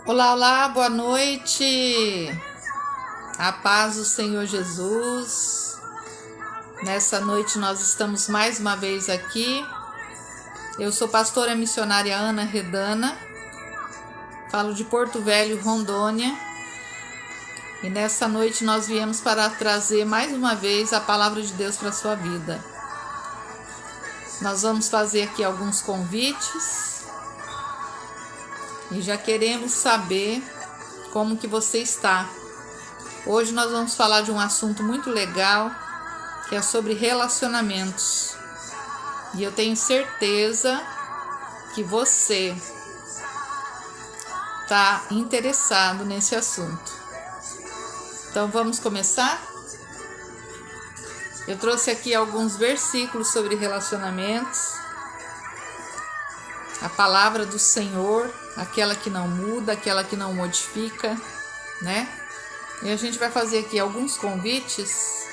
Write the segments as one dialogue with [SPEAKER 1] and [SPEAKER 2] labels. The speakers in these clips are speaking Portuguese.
[SPEAKER 1] Olá, olá, boa noite. A paz do Senhor Jesus. Nessa noite nós estamos mais uma vez aqui. Eu sou pastora missionária Ana Redana. Falo de Porto Velho, Rondônia. E nessa noite nós viemos para trazer mais uma vez a palavra de Deus para a sua vida. Nós vamos fazer aqui alguns convites. E já queremos saber como que você está. Hoje nós vamos falar de um assunto muito legal, que é sobre relacionamentos. E eu tenho certeza que você está interessado nesse assunto. Então vamos começar? Eu trouxe aqui alguns versículos sobre relacionamentos. A palavra do Senhor, aquela que não muda, aquela que não modifica, né? E a gente vai fazer aqui alguns convites.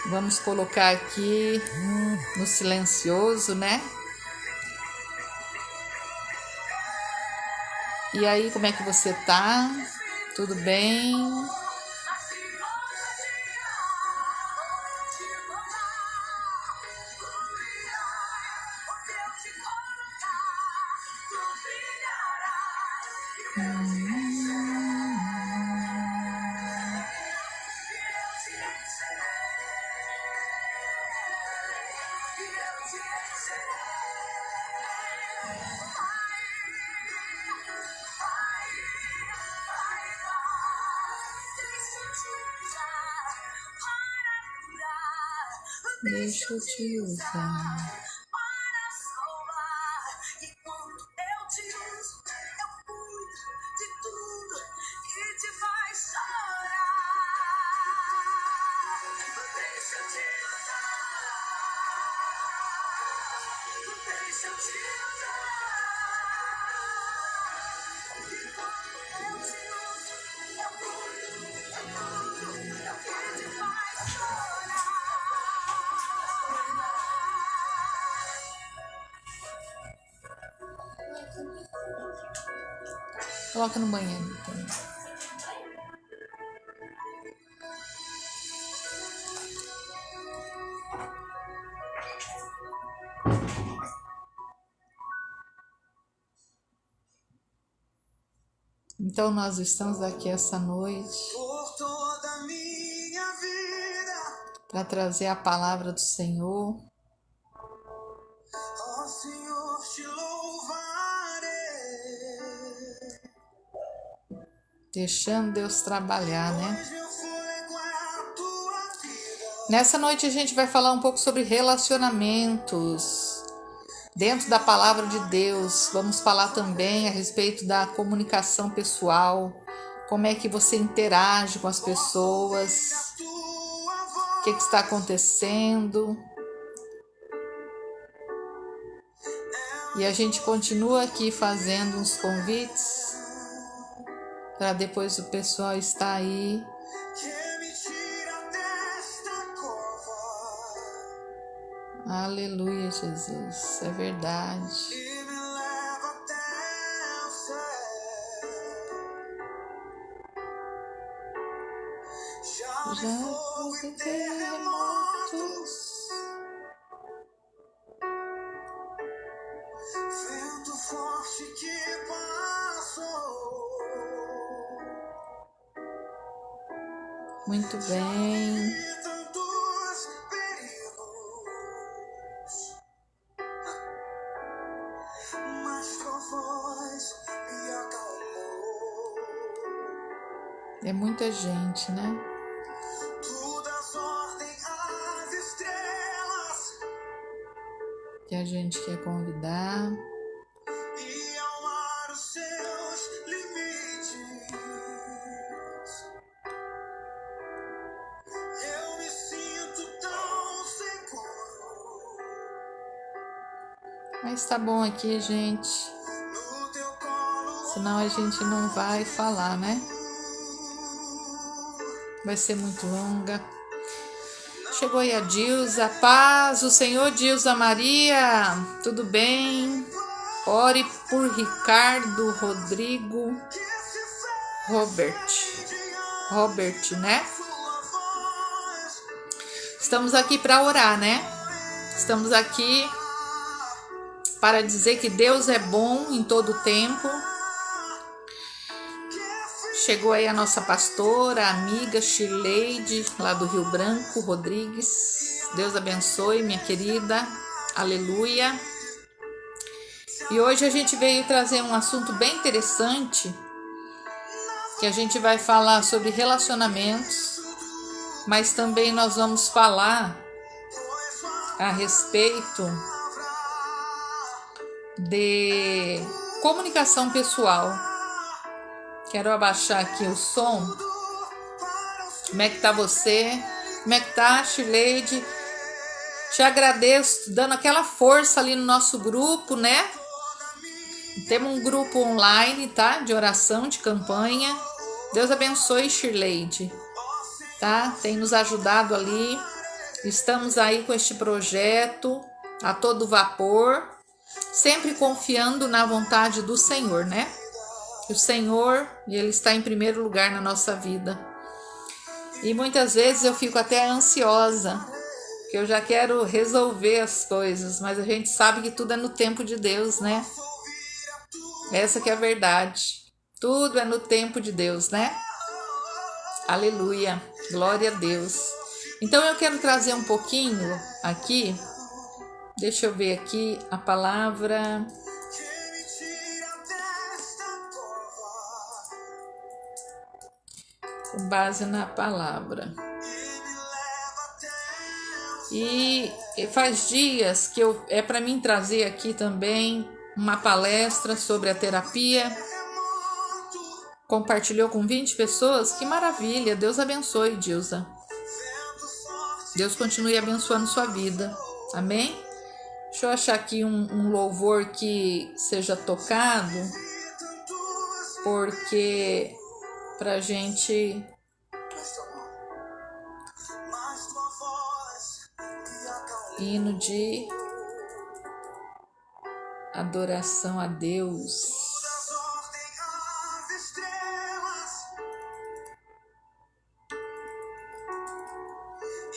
[SPEAKER 1] Vamos colocar aqui no silencioso, né? E aí, como é que você tá? Tudo bem? Deixa eu te usar. Coloca no banheiro também. Então nós estamos aqui essa noite para trazer a palavra do Senhor. Deixando Deus trabalhar, né? Nessa noite a gente vai falar um pouco sobre relacionamentos dentro da palavra de Deus. Vamos falar também a respeito da comunicação pessoal, como é que você interage com as pessoas, o que está acontecendo. E a gente continua aqui fazendo uns convites para depois o pessoal estar aí. Aleluia, Jesus, é verdade. Já houve terremotos, vento forte que passou. Muito bem. É muita gente, né? Que a gente quer convidar. Mas tá bom aqui, gente. Senão a gente não vai falar, né? Vai ser muito longa. Chegou aí a Dilza. Paz, o Senhor, Dilza Maria. Tudo bem? Ore por Ricardo Rodrigo Robert, né? Estamos aqui para orar, né? Estamos aqui para dizer que Deus é bom em todo tempo. Chegou aí a nossa pastora, amiga Shirleide, lá do Rio Branco, Rodrigues. Deus abençoe, minha querida. Aleluia. E hoje a gente veio trazer um assunto bem interessante, que a gente vai falar sobre relacionamentos, mas também nós vamos falar a respeito de comunicação pessoal. Quero abaixar aqui o som. Como é que tá você? Como é que tá, Shirleide? Te agradeço, dando aquela força ali no nosso grupo, né? Temos um grupo online, tá? De oração, de campanha. Deus abençoe, Shirleide, tá? Tem nos ajudado ali. Estamos aí com este projeto a todo vapor, sempre confiando na vontade do Senhor, né? O Senhor, Ele está em primeiro lugar na nossa vida. E muitas vezes eu fico até ansiosa, que eu já quero resolver as coisas, mas a gente sabe que tudo é no tempo de Deus, né? Essa que é a verdade. Tudo é no tempo de Deus, né? Aleluia. Glória a Deus. Então eu quero trazer um pouquinho aqui. Deixa eu ver aqui a palavra. Com base na palavra. E faz dias que é para mim trazer aqui também uma palestra sobre a terapia. Compartilhou com 20 pessoas. Que maravilha. Deus abençoe, Dilza. Deus continue abençoando sua vida. Amém? Deixa eu achar aqui um louvor que seja tocado, porque pra gente hino de adoração a Deus.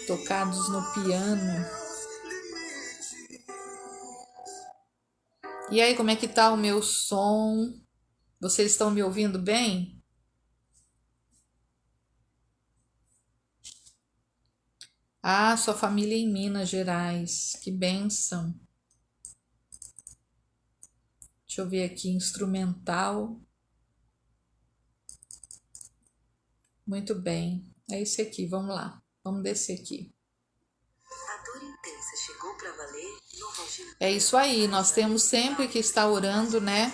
[SPEAKER 1] Tocados no piano. E aí, como é que tá o meu som? Vocês estão me ouvindo bem? Ah, sua família em Minas Gerais. Que bênção. Deixa eu ver aqui, instrumental. Muito bem. É esse aqui, vamos lá. Vamos descer aqui.
[SPEAKER 2] A dor intensa chegou pra valer no Valgino.
[SPEAKER 1] É isso aí, nós temos sempre que estar orando, né?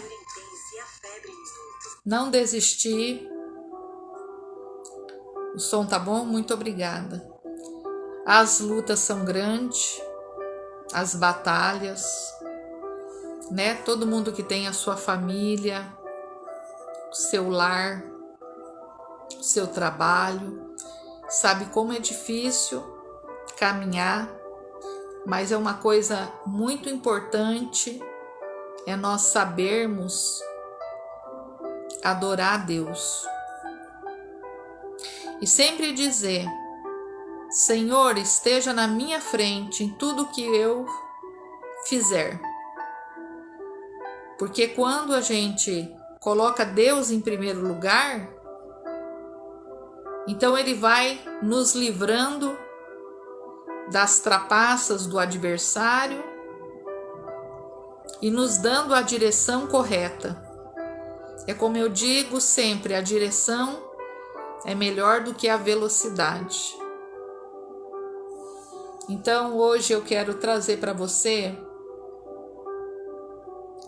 [SPEAKER 1] Não desistir. O som tá bom? Muito obrigada. As lutas são grandes, as batalhas, né? Todo mundo que tem a sua família, o seu lar, o seu trabalho, sabe como é difícil caminhar, mas é uma coisa muito importante, é nós sabermos adorar a Deus. E sempre dizer: Senhor, esteja na minha frente em tudo que eu fizer. Porque quando a gente coloca Deus em primeiro lugar, então Ele vai nos livrando das trapaças do adversário e nos dando a direção correta. É como eu digo sempre, a direção é melhor do que a velocidade. Então hoje eu quero trazer para você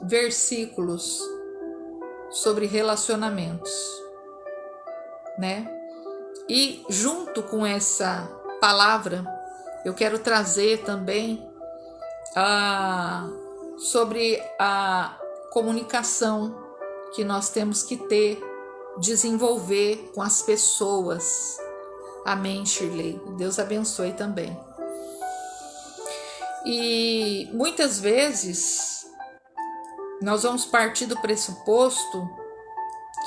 [SPEAKER 1] versículos sobre relacionamentos, né? E junto com essa palavra, eu quero trazer também sobre a comunicação que nós temos que ter, desenvolver com as pessoas. Amém, Shirley? Deus abençoe também. E muitas vezes nós vamos partir do pressuposto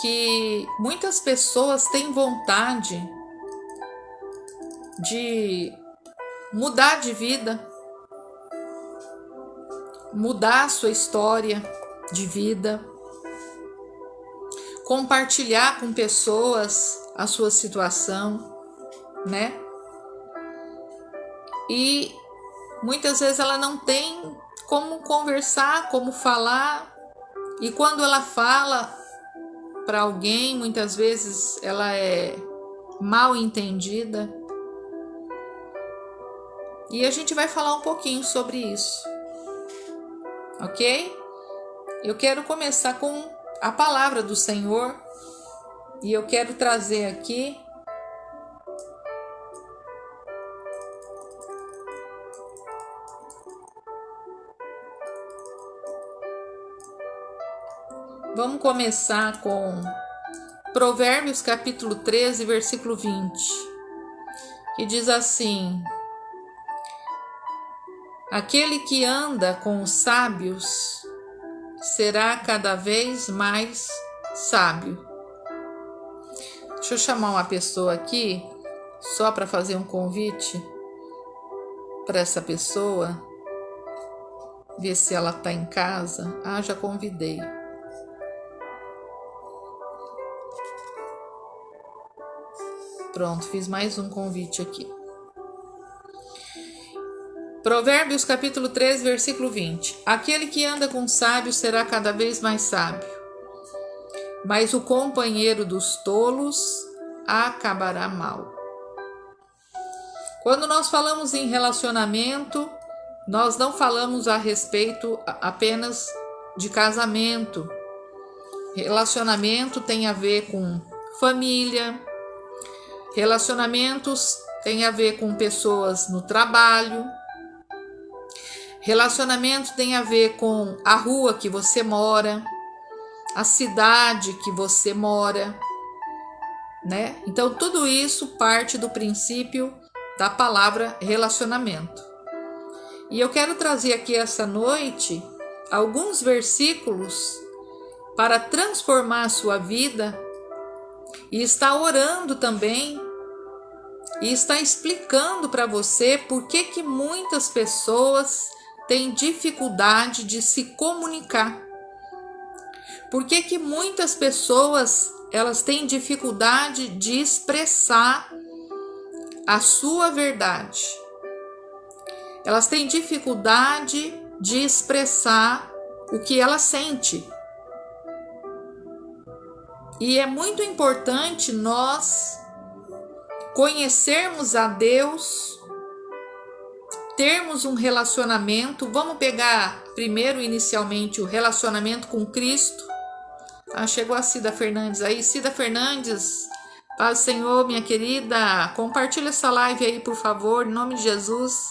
[SPEAKER 1] que muitas pessoas têm vontade de mudar de vida, mudar a sua história de vida, compartilhar com pessoas a sua situação, né? E muitas vezes ela não tem como conversar, como falar, e quando ela fala para alguém, muitas vezes ela é mal entendida. E a gente vai falar um pouquinho sobre isso, ok? Eu quero começar com a palavra do Senhor e eu quero trazer aqui vamos começar com Provérbios capítulo 13, versículo 20, que diz assim: aquele que anda com os sábios será cada vez mais sábio. Deixa eu chamar uma pessoa aqui, só para fazer um convite para essa pessoa, ver se ela está em casa. Ah, já convidei. Pronto, fiz mais um convite aqui. Provérbios capítulo 13, versículo 20. Aquele que anda com sábios será cada vez mais sábio, mas o companheiro dos tolos acabará mal. Quando nós falamos em relacionamento, nós não falamos a respeito apenas de casamento. Relacionamento tem a ver com família, relacionamentos tem a ver com pessoas no trabalho, relacionamento tem a ver com a rua que você mora, a cidade que você mora, né? Então tudo isso parte do princípio da palavra relacionamento. E eu quero trazer aqui essa noite alguns versículos para transformar a sua vida, e está orando também e está explicando para você por que muitas pessoas têm dificuldade de se comunicar. Por que muitas pessoas elas têm dificuldade de expressar a sua verdade. Elas têm dificuldade de expressar o que ela sente. E é muito importante nós conhecermos a Deus, termos um relacionamento. Vamos pegar primeiro, inicialmente, o relacionamento com Cristo. Ah, chegou a Cida Fernandes aí. Cida Fernandes, paz do Senhor, minha querida. Compartilha essa live aí, por favor, em nome de Jesus.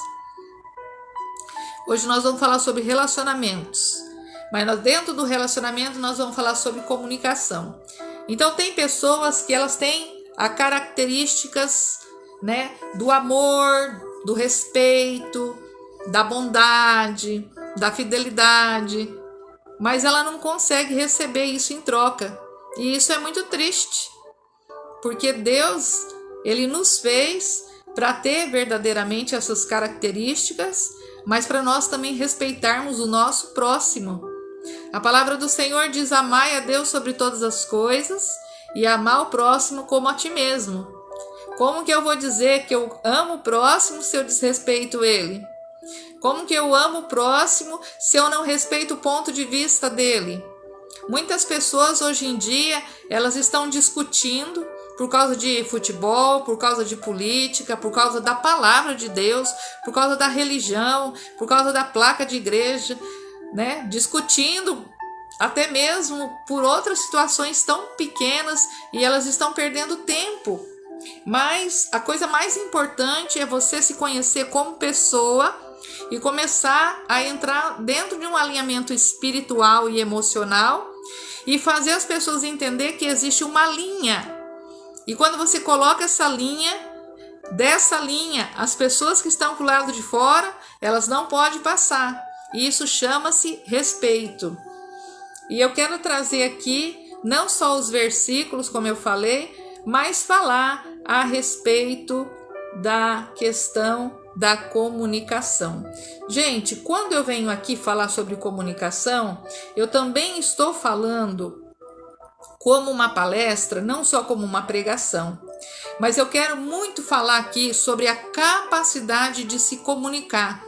[SPEAKER 1] Hoje nós vamos falar sobre relacionamentos. Mas dentro do relacionamento nós vamos falar sobre comunicação. Então tem pessoas que elas têm as características, né, do amor, do respeito, da bondade, da fidelidade, mas ela não consegue receber isso em troca. E isso é muito triste, porque Deus, ele nos fez para ter verdadeiramente essas características, mas para nós também respeitarmos o nosso próximo. A palavra do Senhor diz: amai a Deus sobre todas as coisas e amar o próximo como a ti mesmo. Como que eu vou dizer que eu amo o próximo se eu desrespeito ele? Como que eu amo o próximo se eu não respeito o ponto de vista dele? Muitas pessoas hoje em dia, elas estão discutindo por causa de futebol, por causa de política, por causa da palavra de Deus, por causa da religião, por causa da placa de igreja, né? Discutindo até mesmo por outras situações tão pequenas, e elas estão perdendo tempo. Mas a coisa mais importante é você se conhecer como pessoa e começar a entrar dentro de um alinhamento espiritual e emocional e fazer as pessoas entender que existe uma linha. E quando você coloca essa linha, dessa linha, as pessoas que estão do lado de fora, elas não podem passar. E isso chama-se respeito. E eu quero trazer aqui não só os versículos, como eu falei, mas falar a respeito da questão da comunicação. Gente, quando eu venho aqui falar sobre comunicação, eu também estou falando como uma palestra, não só como uma pregação. Mas eu quero muito falar aqui sobre a capacidade de se comunicar.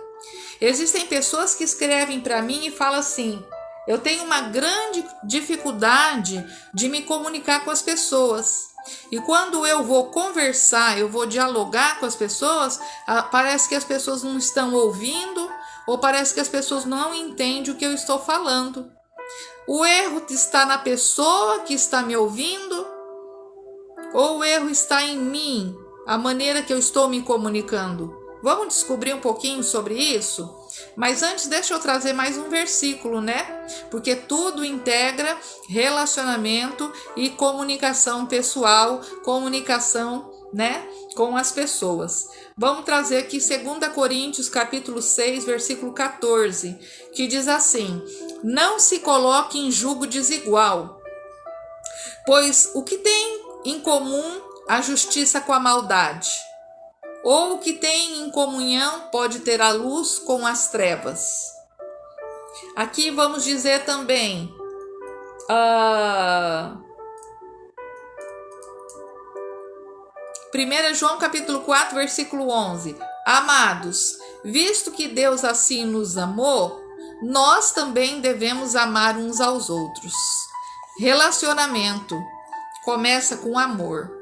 [SPEAKER 1] Existem pessoas que escrevem para mim e falam assim: eu tenho uma grande dificuldade de me comunicar com as pessoas. E quando eu vou conversar, eu vou dialogar com as pessoas, parece que as pessoas não estão ouvindo, ou parece que as pessoas não entendem o que eu estou falando. O erro está na pessoa que está me ouvindo, ou o erro está em mim, a maneira que eu estou me comunicando? Vamos descobrir um pouquinho sobre isso? Mas antes, deixa eu trazer mais um versículo, né? Porque tudo integra relacionamento e comunicação pessoal, comunicação, né, com as pessoas. Vamos trazer aqui 2 Coríntios, capítulo 6, versículo 14, que diz assim: não se coloque em jugo desigual, pois o que tem em comum a justiça com a maldade? Ou o que tem em comunhão pode ter a luz com as trevas? Aqui vamos dizer também, 1 João capítulo 4, versículo 11. Amados, visto que Deus assim nos amou, nós também devemos amar uns aos outros. Relacionamento começa com amor.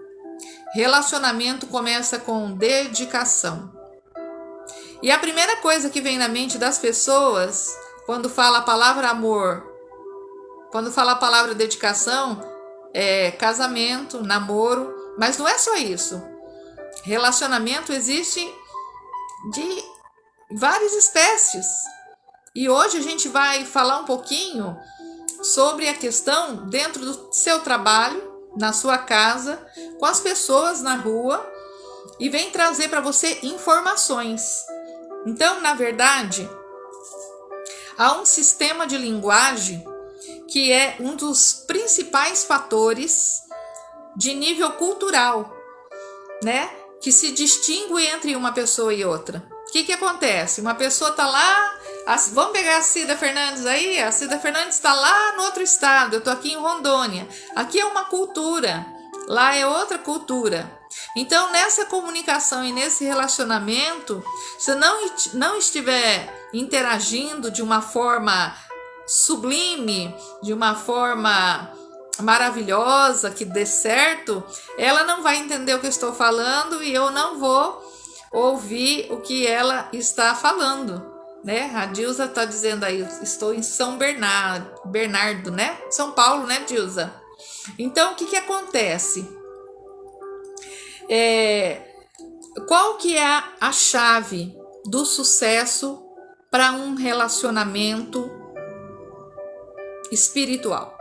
[SPEAKER 1] Relacionamento começa com dedicação. E a primeira coisa que vem na mente das pessoas, quando fala a palavra amor, quando fala a palavra dedicação, é casamento, namoro, mas não é só isso. Relacionamento existe de várias espécies. E hoje a gente vai falar um pouquinho sobre a questão dentro do seu trabalho, na sua casa, com as pessoas na rua, e vem trazer para você informações. Então, na verdade, há um sistema de linguagem que é um dos principais fatores de nível cultural, né? Que se distingue entre uma pessoa e outra. O que acontece? Uma pessoa está lá, vamos pegar a Cida Fernandes aí, a Cida Fernandes está lá no outro estado, eu estou aqui em Rondônia. Aqui é uma cultura, lá é outra cultura. Então, nessa comunicação e nesse relacionamento, se não estiver interagindo de uma forma sublime, de uma forma maravilhosa, que dê certo, ela não vai entender o que eu estou falando e eu não vou ouvir o que ela está falando, né? A Dilza está dizendo aí, estou em São Bernardo, né? São Paulo, né, Dilza? Então, o que acontece? Qual que é a chave do sucesso para um relacionamento espiritual?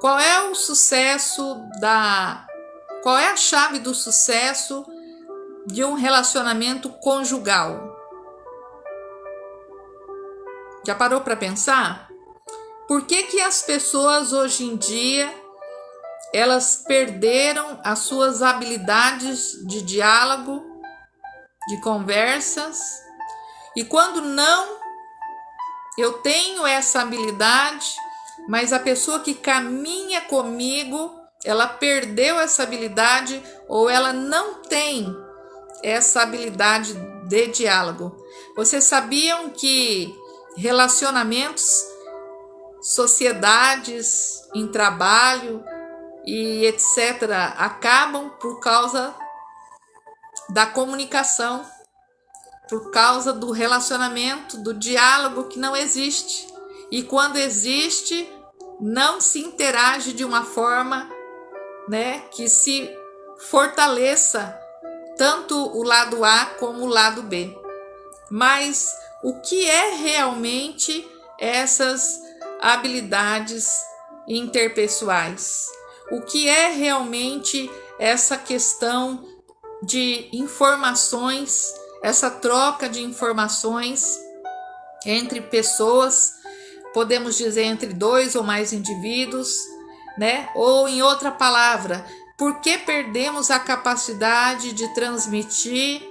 [SPEAKER 1] Qual é o sucesso Qual é a chave do sucesso de um relacionamento conjugal? Já parou para pensar? Por que as pessoas hoje em dia elas perderam as suas habilidades de diálogo, de conversas? E quando não, eu tenho essa habilidade, mas a pessoa que caminha comigo, ela perdeu essa habilidade ou ela não tem essa habilidade de diálogo. Vocês sabiam que relacionamentos, sociedades, em trabalho e etc. acabam por causa da comunicação, por causa do relacionamento, do diálogo que não existe. E quando existe, não se interage de uma forma, né, que se fortaleça tanto o lado A como o lado B. Mas o que é realmente essas habilidades interpessoais? O que é realmente essa questão de informações, essa troca de informações entre pessoas, podemos dizer entre 2 ou mais indivíduos, né? Ou em outra palavra, por que perdemos a capacidade de transmitir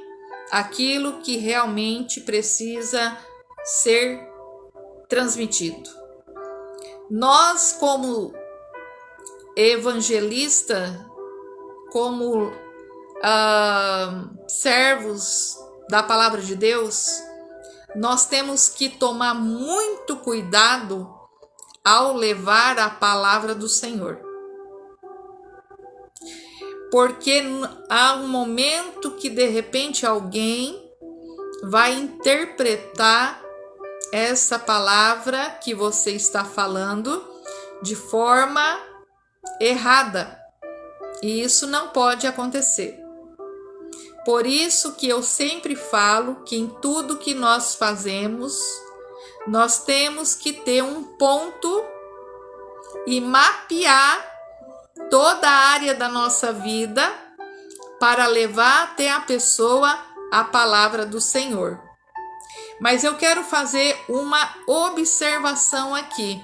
[SPEAKER 1] aquilo que realmente precisa ser transmitido? Nós, como evangelista, como servos da palavra de Deus, nós temos que tomar muito cuidado ao levar a palavra do Senhor. Porque há um momento que de repente alguém vai interpretar essa palavra que você está falando de forma errada. E isso não pode acontecer. Por isso que eu sempre falo que em tudo que nós fazemos, nós temos que ter um ponto e mapear toda a área da nossa vida para levar até a pessoa a palavra do Senhor. Mas eu quero fazer uma observação aqui.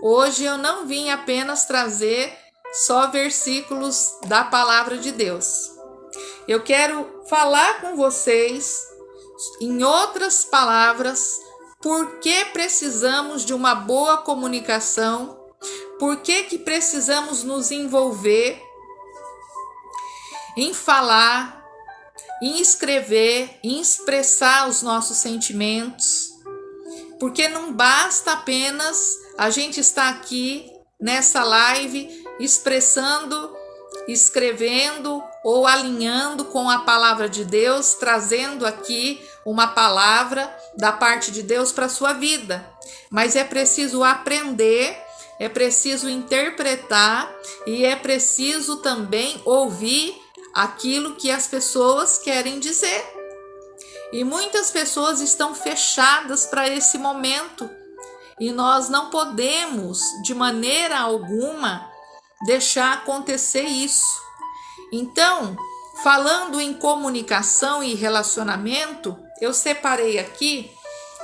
[SPEAKER 1] Hoje eu não vim apenas trazer só versículos da palavra de Deus. Eu quero falar com vocês, em outras palavras, por que precisamos de uma boa comunicação, por que precisamos nos envolver em falar, em escrever, em expressar os nossos sentimentos, porque não basta apenas a gente estar aqui nessa live expressando, escrevendo ou alinhando com a palavra de Deus, trazendo aqui uma palavra da parte de Deus para a sua vida. Mas é preciso aprender, é preciso interpretar e é preciso também ouvir aquilo que as pessoas querem dizer. E muitas pessoas estão fechadas para esse momento e nós não podemos, de maneira alguma, deixar acontecer isso. Então, falando em comunicação e relacionamento, eu separei aqui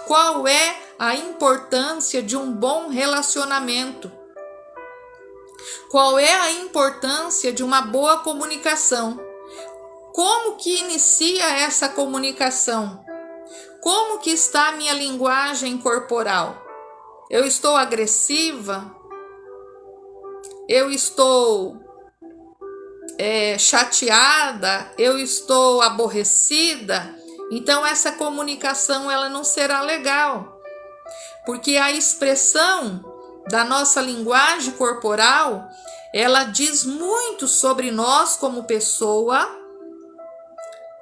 [SPEAKER 1] qual é a importância de um bom relacionamento. Qual é a importância de uma boa comunicação? Como que inicia essa comunicação? Como que está a minha linguagem corporal? Eu estou agressiva? Eu estou chateada? Eu estou aborrecida? Então essa comunicação ela não será legal, porque a expressão da nossa linguagem corporal ela diz muito sobre nós como pessoa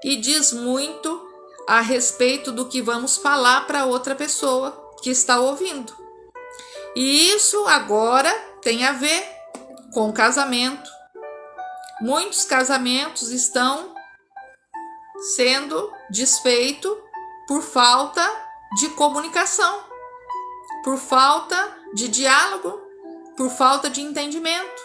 [SPEAKER 1] e diz muito a respeito do que vamos falar para outra pessoa que está ouvindo. E isso agora tem a ver com casamento. Muitos casamentos estão sendo desfeitos por falta de comunicação, por falta de diálogo, por falta de entendimento.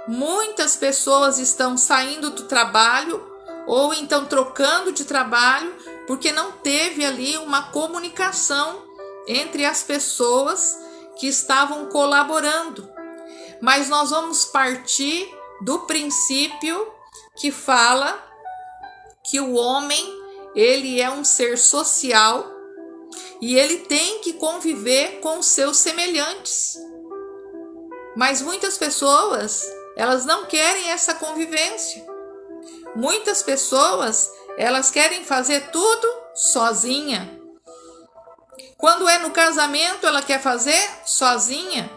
[SPEAKER 1] Muitas pessoas estão saindo do trabalho ou então trocando de trabalho porque não teve ali uma comunicação entre as pessoas que estavam colaborando. Mas nós vamos partir do princípio que fala que o homem, ele é um ser social e ele tem que conviver com os seus semelhantes. Mas muitas pessoas, elas não querem essa convivência. Muitas pessoas, elas querem fazer tudo sozinha. Quando é no casamento, ela quer fazer sozinha.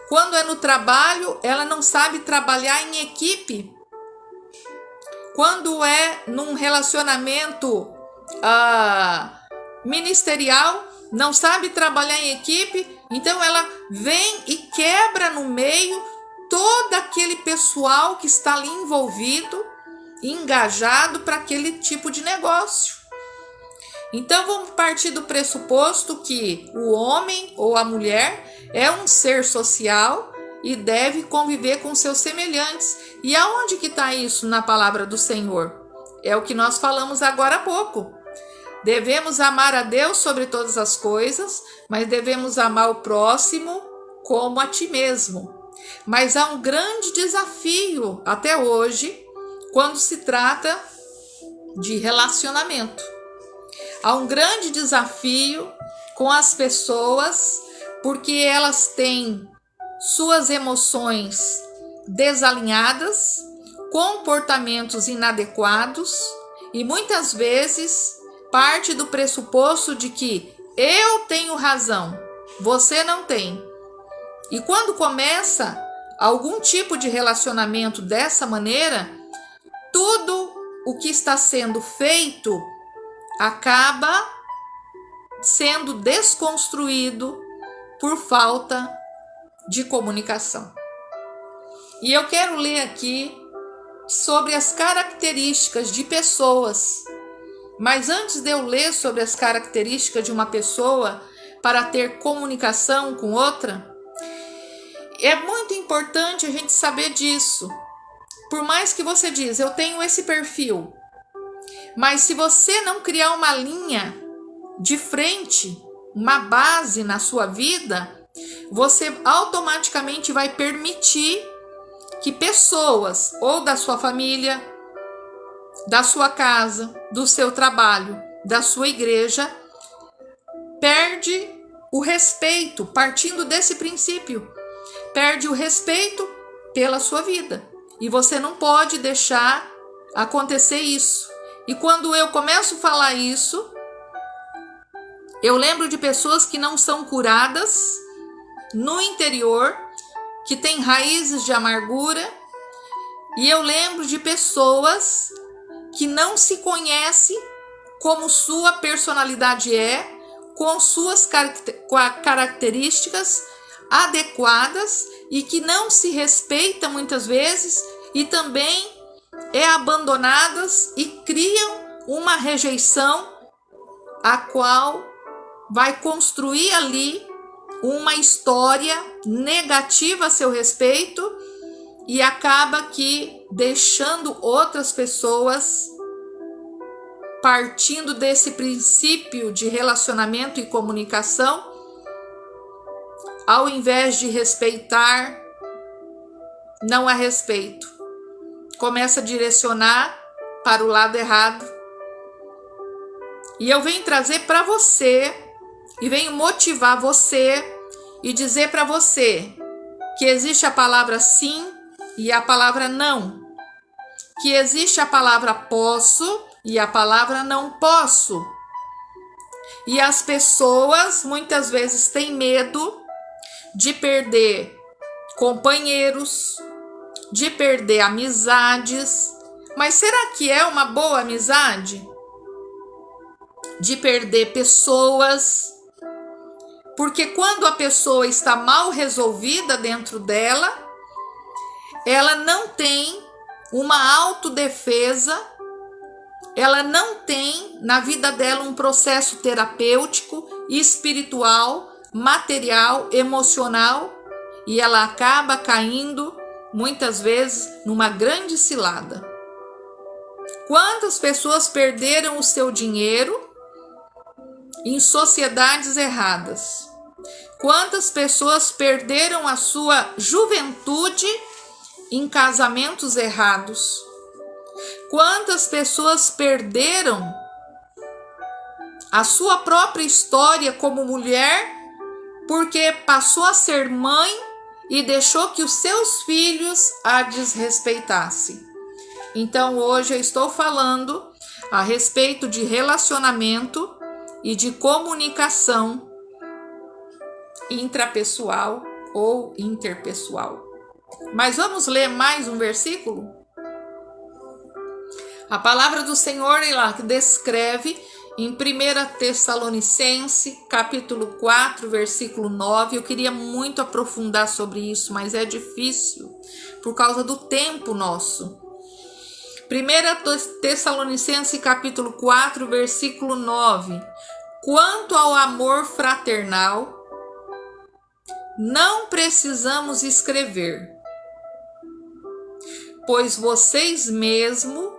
[SPEAKER 1] Quando é no trabalho, ela não sabe trabalhar em equipe. Quando é num relacionamento ministerial, não sabe trabalhar em equipe, então ela vem e quebra no meio todo aquele pessoal que está ali envolvido, engajado para aquele tipo de negócio. Então vamos partir do pressuposto que o homem ou a mulher é um ser social e deve conviver com seus semelhantes. E aonde que está isso na palavra do Senhor? É o que nós falamos agora há pouco. Devemos amar a Deus sobre todas as coisas, mas devemos amar o próximo como a ti mesmo. Mas há um grande desafio até hoje quando se trata de relacionamento. Há um grande desafio com as pessoas porque elas têm suas emoções desalinhadas, comportamentos inadequados e muitas vezes parte do pressuposto de que eu tenho razão, você não tem. E quando começa algum tipo de relacionamento dessa maneira, tudo o que está sendo feito acaba sendo desconstruído por falta de comunicação. E eu quero ler aqui sobre as características de pessoas. Mas antes de eu ler sobre as características de uma pessoa para ter comunicação com outra, é muito importante a gente saber disso. Por mais que você diz, eu tenho esse perfil, mas se você não criar uma linha de frente, uma base na sua vida, você automaticamente vai permitir que pessoas, ou da sua família, da sua casa, do seu trabalho, da sua igreja, perde o respeito, partindo desse princípio, perde o respeito pela sua vida. E você não pode deixar acontecer isso. E quando eu começo a falar isso, eu lembro de pessoas que não são curadas no interior, que têm raízes de amargura, e eu lembro de pessoas que não se conhecem como sua personalidade é, com suas características adequadas e que não se respeita muitas vezes e também abandonadas e criam uma rejeição a qual vai construir ali uma história negativa a seu respeito e acaba que deixando outras pessoas, partindo desse princípio de relacionamento e comunicação, ao invés de respeitar, não há respeito. Começa a direcionar para o lado errado. E eu venho trazer para você, e venho motivar você, e dizer para você que existe a palavra sim e a palavra não. Que existe a palavra posso e a palavra não posso. E as pessoas muitas vezes têm medo de perder companheiros, de perder amizades. Mas será que é uma boa amizade? De perder pessoas. Porque quando a pessoa está mal resolvida dentro dela, ela não tem uma autodefesa, ela não tem na vida dela um processo terapêutico, espiritual, material, emocional, e ela acaba caindo muitas vezes numa grande cilada. Quantas pessoas perderam o seu dinheiro em sociedades erradas? Quantas pessoas perderam a sua juventude em casamentos errados? Quantas pessoas perderam a sua própria história como mulher porque passou a ser mãe e deixou que os seus filhos a desrespeitassem? Então hoje eu estou falando a respeito de relacionamento e de comunicação intrapessoal ou interpessoal. Mas vamos ler mais um versículo? A palavra do Senhor ela descreve em 1 Tessalonicenses, capítulo 4, versículo 9. Eu queria muito aprofundar sobre isso, mas é difícil por causa do tempo nosso. 1 Tessalonicenses, capítulo 4, versículo 9. Quanto ao amor fraternal, não precisamos escrever, pois vocês mesmos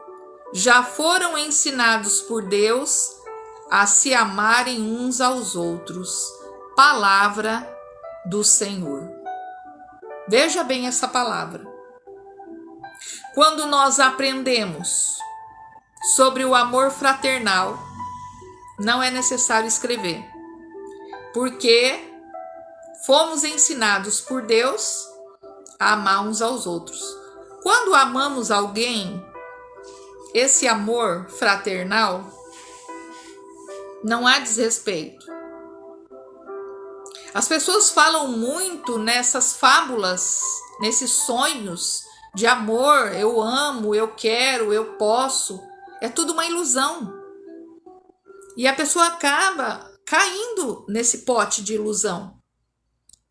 [SPEAKER 1] já foram ensinados por Deus a se amarem uns aos outros. Palavra do Senhor. Veja bem essa palavra. Quando nós aprendemos sobre o amor fraternal, não é necessário escrever, porque fomos ensinados por Deus a amar uns aos outros. Quando amamos alguém, esse amor fraternal, não há desrespeito. As pessoas falam muito nessas fábulas, nesses sonhos de amor, eu amo, eu quero, eu posso. É tudo uma ilusão. E a pessoa acaba caindo nesse pote de ilusão.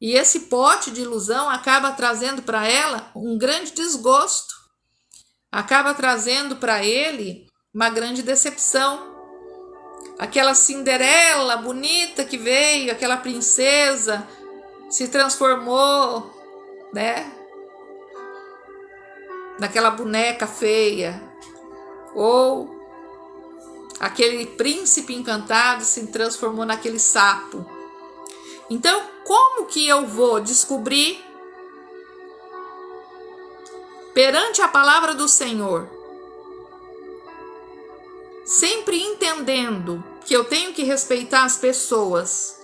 [SPEAKER 1] E esse pote de ilusão acaba trazendo para ela um grande desgosto. Acaba trazendo para ele uma grande decepção. Aquela Cinderela bonita que veio, aquela princesa, se transformou, né, naquela boneca feia. Ou aquele príncipe encantado se transformou naquele sapo. Então, como que eu vou descobrir perante a palavra do Senhor, sempre entendendo que eu tenho que respeitar as pessoas,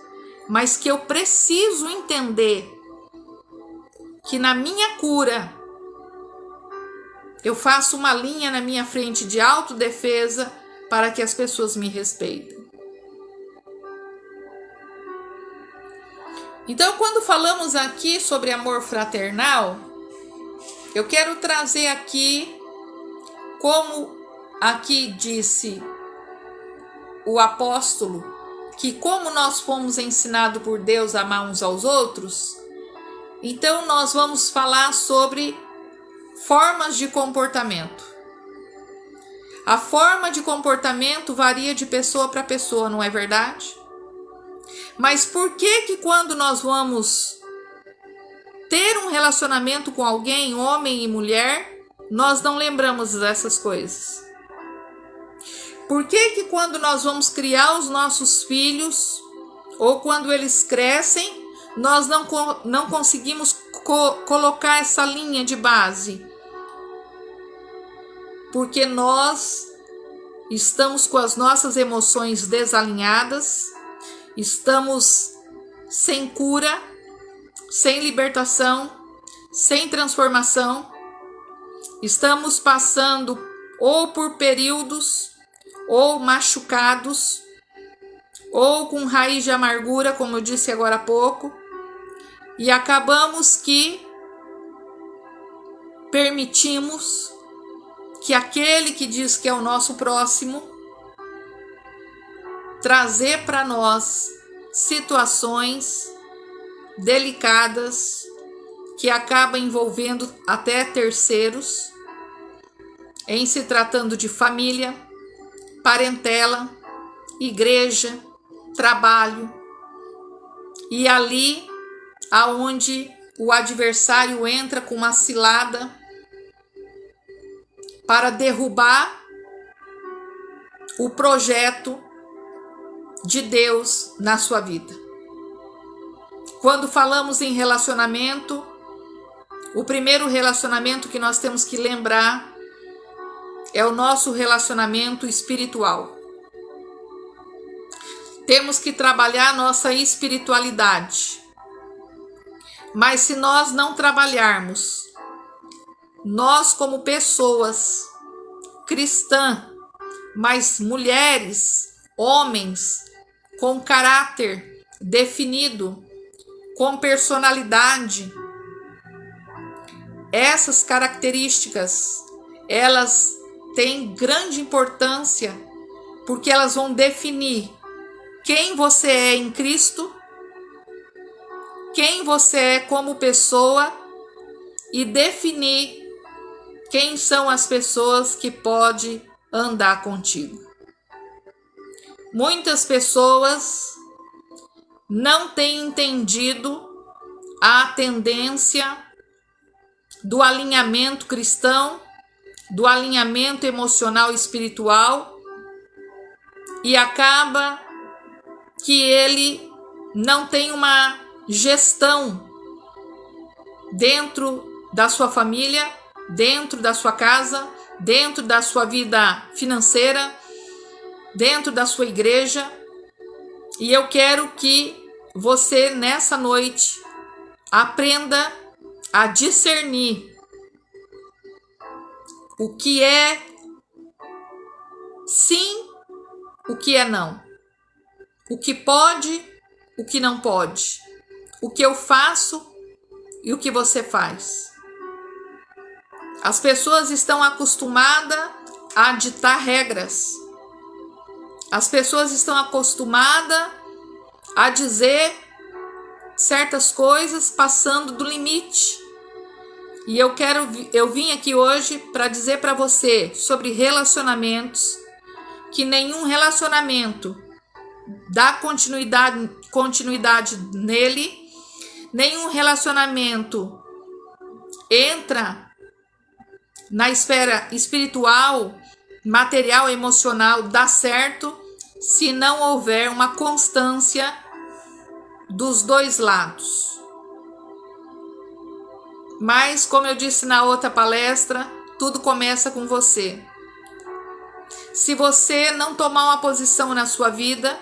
[SPEAKER 1] mas que eu preciso entender que na minha cura eu faço uma linha na minha frente de autodefesa para que as pessoas me respeitem. Então, quando falamos aqui sobre amor fraternal, eu quero trazer aqui, como aqui disse o apóstolo, que como nós fomos ensinados por Deus a amar uns aos outros, então nós vamos falar sobre formas de comportamento. A forma de comportamento varia de pessoa para pessoa, não é verdade? Mas por que quando nós vamos ter um relacionamento com alguém, homem e mulher, nós não lembramos dessas coisas? Por que quando nós vamos criar os nossos filhos, ou quando eles crescem, nós não conseguimos colocar essa linha de base? Porque nós estamos com as nossas emoções desalinhadas, estamos sem cura, sem libertação, sem transformação, estamos passando ou por períodos, ou machucados, ou com raiz de amargura, como eu disse agora há pouco, e acabamos que permitimos que aquele que diz que é o nosso próximo trazer para nós situações delicadas que acabam envolvendo até terceiros, em se tratando de família, parentela, igreja, trabalho, e ali aonde o adversário entra com uma cilada para derrubar o projeto de Deus na sua vida. Quando falamos em relacionamento, o primeiro relacionamento que nós temos que lembrar é o nosso relacionamento espiritual. Temos que trabalhar a nossa espiritualidade. Mas se nós não trabalharmos, nós como pessoas cristãs, mas mulheres, homens, com caráter definido, com personalidade, essas características, elas têm grande importância, porque elas vão definir quem você é em Cristo, quem você é como pessoa, e definir quem são as pessoas que podem andar contigo. Muitas pessoas não têm entendido a tendência do alinhamento cristão, do alinhamento emocional e espiritual, e acaba que ele não tem uma gestão dentro da sua família, dentro da sua casa, dentro da sua vida financeira, dentro da sua igreja. E eu quero que você nessa noite aprenda a discernir o que é sim, o que é não, o que pode, o que não pode, o que eu faço e o que você faz. As pessoas estão acostumadas a ditar regras. As pessoas estão acostumadas a dizer certas coisas passando do limite. E eu vim aqui hoje para dizer para você sobre relacionamentos, que nenhum relacionamento dá continuidade nele, nenhum relacionamento entra na esfera espiritual, material, emocional, dá certo se não houver uma constância dos dois lados. Mas, como eu disse na outra palestra, tudo começa com você. Se você não tomar uma posição na sua vida,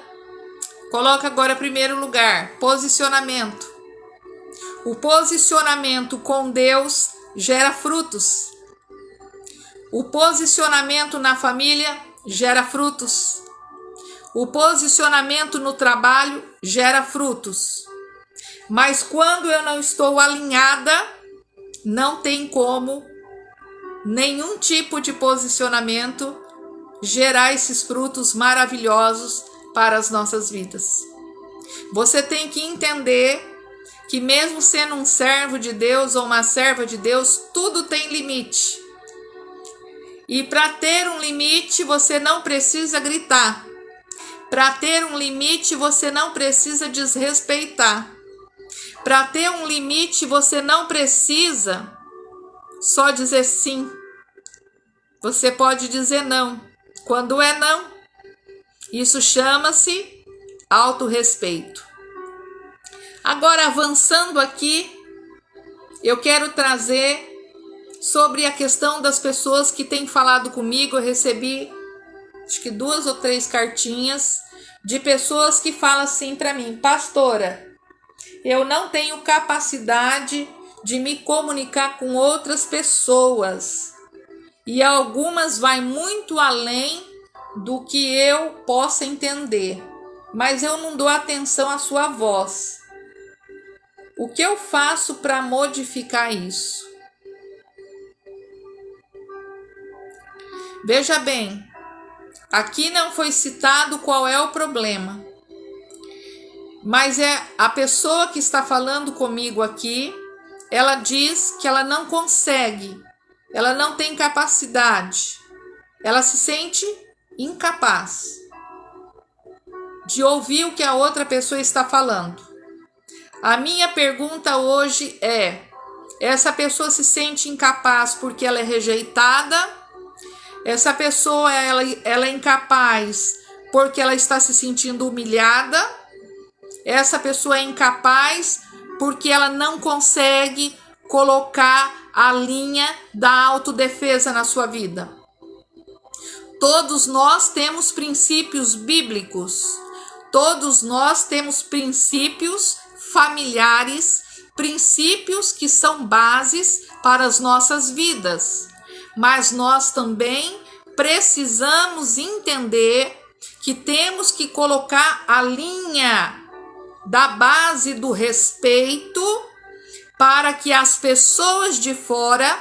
[SPEAKER 1] coloca agora em primeiro lugar, posicionamento. O posicionamento com Deus gera frutos. O posicionamento na família gera frutos. O posicionamento no trabalho gera frutos. Mas quando eu não estou alinhada, não tem como nenhum tipo de posicionamento gerar esses frutos maravilhosos para as nossas vidas. Você tem que entender que mesmo sendo um servo de Deus ou uma serva de Deus, tudo tem limite. E para ter um limite, você não precisa gritar. Para ter um limite, você não precisa desrespeitar. Para ter um limite, você não precisa só dizer sim. Você pode dizer não. Quando é não, isso chama-se autorrespeito. Agora, avançando aqui, eu quero trazer sobre a questão das pessoas que têm falado comigo. Eu recebi, acho que 2 ou 3 cartinhas de pessoas que falam assim para mim: pastora, eu não tenho capacidade de me comunicar com outras pessoas. E algumas vai muito além do que eu possa entender. Mas eu não dou atenção à sua voz. O que eu faço para modificar isso? Veja bem, aqui não foi citado qual é o problema. Mas é a pessoa que está falando comigo aqui, ela diz que ela não consegue, ela não tem capacidade, ela se sente incapaz de ouvir o que a outra pessoa está falando. A minha pergunta hoje é: essa pessoa se sente incapaz porque ela é rejeitada? Essa pessoa ela é incapaz porque ela está se sentindo humilhada? Essa pessoa é incapaz porque ela não consegue colocar a linha da autodefesa na sua vida? Todos nós temos princípios bíblicos, todos nós temos princípios familiares, princípios que são bases para as nossas vidas, mas nós também precisamos entender que temos que colocar a linha da base do respeito para que as pessoas de fora,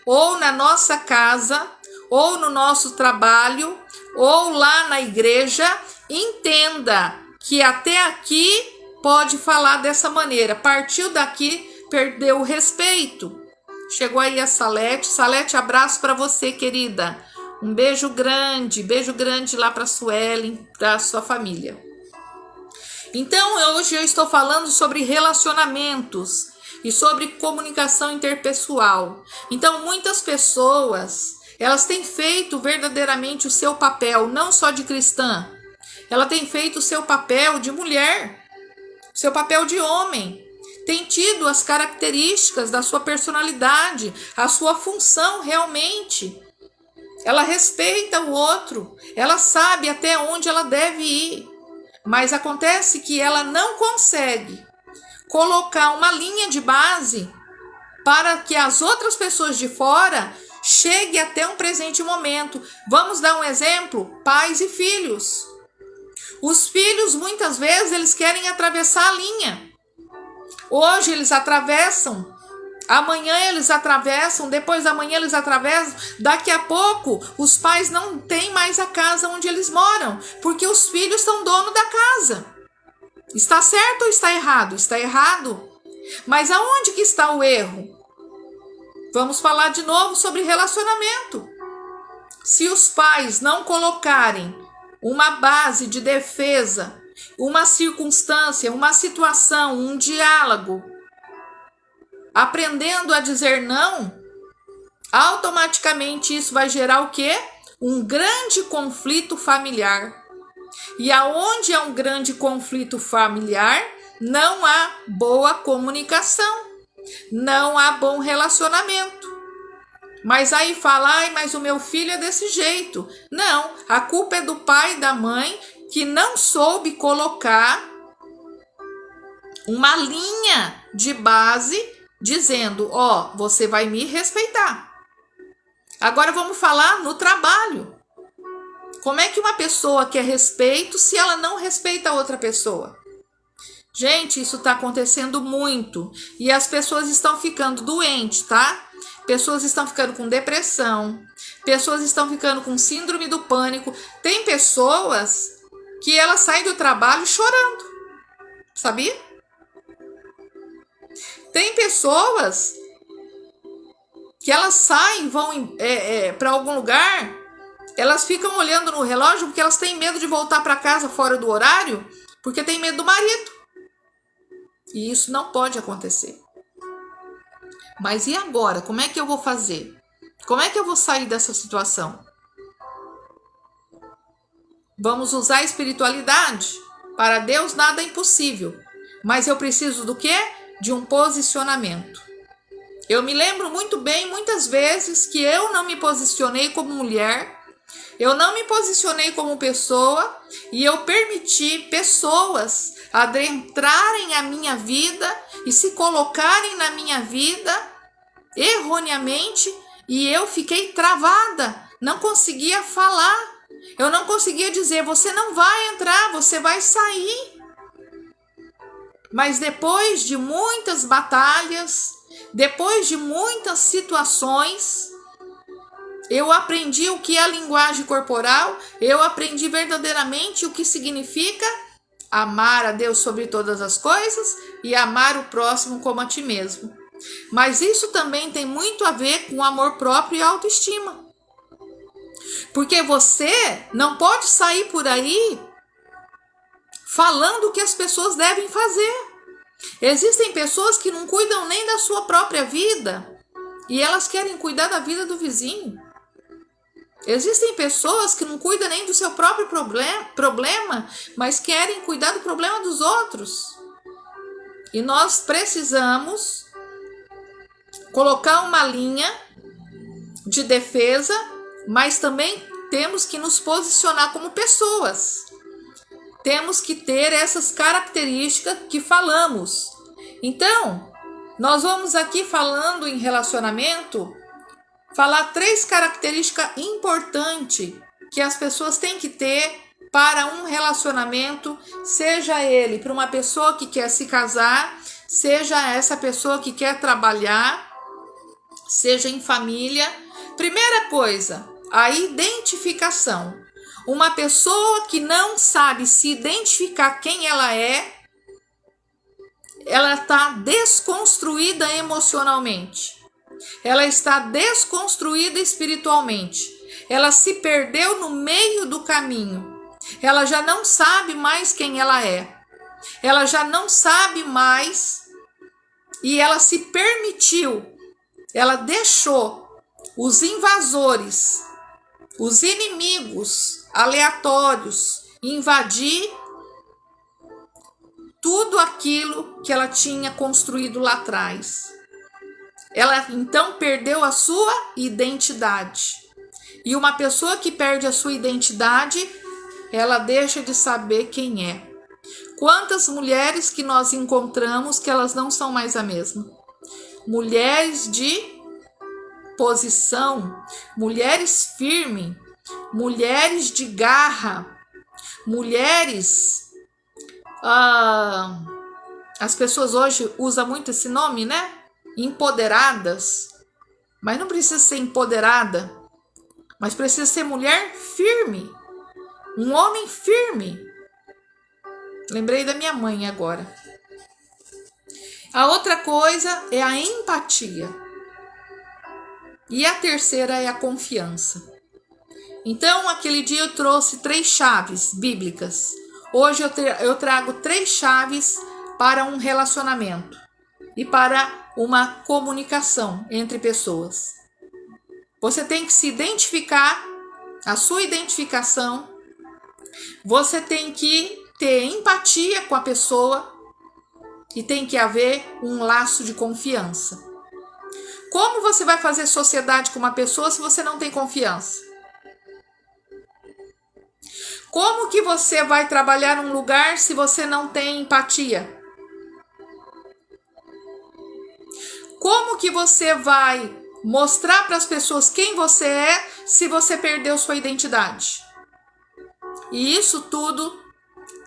[SPEAKER 1] ou na nossa casa, ou no nosso trabalho, ou lá na igreja, entenda que até aqui pode falar dessa maneira. Partiu daqui, perdeu o respeito. Chegou aí a Salete. Salete, abraço para você, querida. Um beijo grande lá para a Suelen, para a sua família. Então, hoje eu estou falando sobre relacionamentos e sobre comunicação interpessoal. Então, muitas pessoas, elas têm feito verdadeiramente o seu papel, não só de cristã, ela tem feito o seu papel de mulher, seu papel de homem, tem tido as características da sua personalidade, a sua função realmente. Ela respeita o outro, ela sabe até onde ela deve ir, mas acontece que ela não consegue colocar uma linha de base para que as outras pessoas de fora cheguem até um presente momento. Vamos dar um exemplo: pais e filhos. Os filhos, muitas vezes, eles querem atravessar a linha. Hoje eles atravessam, amanhã eles atravessam, depois da manhã eles atravessam. Daqui a pouco, os pais não têm mais a casa onde eles moram, porque os filhos são dono da casa. Está certo ou está errado? Está errado. Mas aonde que está o erro? Vamos falar de novo sobre relacionamento. Se os pais não colocarem uma base de defesa, uma circunstância, uma situação, um diálogo, aprendendo a dizer não, automaticamente isso vai gerar o quê? Um grande conflito familiar. E aonde há um grande conflito familiar, não há boa comunicação, não há bom relacionamento. Mas aí fala, ai, mas o meu filho é desse jeito. Não, a culpa é do pai e da mãe que não soube colocar uma linha de base dizendo, ó, você vai me respeitar. Agora vamos falar no trabalho. Como é que uma pessoa quer respeito se ela não respeita a outra pessoa? Gente, isso está acontecendo muito e as pessoas estão ficando doentes, tá? Pessoas estão ficando com depressão, pessoas estão ficando com síndrome do pânico. Tem pessoas que elas saem do trabalho chorando, sabia? Tem pessoas que elas saem, vão para algum lugar, elas ficam olhando no relógio porque elas têm medo de voltar para casa fora do horário, porque tem medo do marido. E isso não pode acontecer. Mas e agora? Como é que eu vou fazer? Como é que eu vou sair dessa situação? Vamos usar a espiritualidade. Para Deus nada é impossível. Mas eu preciso do quê? De um posicionamento. Eu me lembro muito bem, muitas vezes, que eu não me posicionei como mulher, eu não me posicionei como pessoa e eu permiti pessoas adentrarem a minha vida e se colocarem na minha vida erroneamente e eu fiquei travada, não conseguia falar, eu não conseguia dizer, você não vai entrar, você vai sair. Mas depois de muitas batalhas, depois de muitas situações, eu aprendi o que é a linguagem corporal, eu aprendi verdadeiramente o que significa amar a Deus sobre todas as coisas e amar o próximo como a ti mesmo. Mas isso também tem muito a ver com amor próprio e autoestima. Porque você não pode sair por aí falando o que as pessoas devem fazer. Existem pessoas que não cuidam nem da sua própria vida e elas querem cuidar da vida do vizinho. Existem pessoas que não cuidam nem do seu próprio problema, mas querem cuidar do problema dos outros. E nós precisamos colocar uma linha de defesa, mas também temos que nos posicionar como pessoas. Temos que ter essas características que falamos. Então, nós vamos aqui falando em relacionamento, falar 3 características importantes que as pessoas têm que ter para um relacionamento, seja ele para uma pessoa que quer se casar, seja essa pessoa que quer trabalhar, seja em família. Primeira coisa, a identificação. Uma pessoa que não sabe se identificar quem ela está desconstruída emocionalmente. Ela está desconstruída espiritualmente. Ela se perdeu no meio do caminho. Ela já não sabe mais quem ela é. Ela já não sabe mais e ela se permitiu. Ela deixou os invasores, os inimigos aleatórios invadir tudo aquilo que ela tinha construído lá atrás. Ela então perdeu a sua identidade. E uma pessoa que perde a sua identidade, ela deixa de saber quem é. Quantas mulheres que nós encontramos que elas não são mais a mesma? Mulheres de posição, mulheres firmes, mulheres de garra, mulheres... as pessoas hoje usam muito esse nome, né? Empoderadas. Mas não precisa ser empoderada, mas precisa ser mulher firme, um homem firme. Lembrei da minha mãe agora. A outra coisa é a empatia. E a terceira é a confiança. Então, aquele dia eu trouxe 3 chaves bíblicas. Hoje eu trago 3 chaves para um relacionamento e para uma comunicação entre pessoas. Você tem que se identificar, a sua identificação. Você tem que ter empatia com a pessoa e tem que haver um laço de confiança. Como você vai fazer sociedade com uma pessoa se você não tem confiança? Como que você vai trabalhar num lugar se você não tem empatia? Como que você vai mostrar para as pessoas quem você é se você perdeu sua identidade? E isso tudo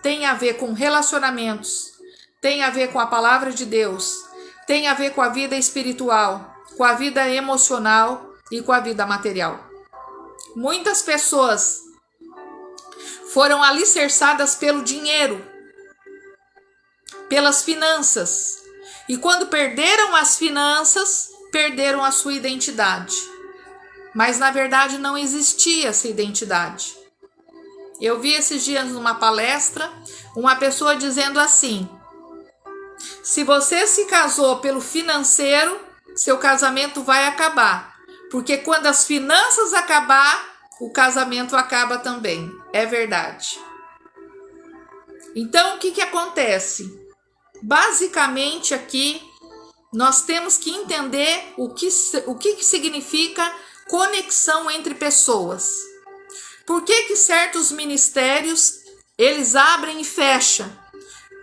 [SPEAKER 1] tem a ver com relacionamentos, tem a ver com a palavra de Deus, tem a ver com a vida espiritual, com a vida emocional e com a vida material. Muitas pessoas foram alicerçadas pelo dinheiro, pelas finanças. E quando perderam as finanças, perderam a sua identidade. Mas na verdade não existia essa identidade. Eu vi esses dias numa palestra uma pessoa dizendo assim: se você se casou pelo financeiro, seu casamento vai acabar. Porque quando as finanças acabar, o casamento acaba também. É verdade. Então, o que acontece? Basicamente aqui, nós temos que entender o que significa conexão entre pessoas. Por que certos ministérios, eles abrem e fecham?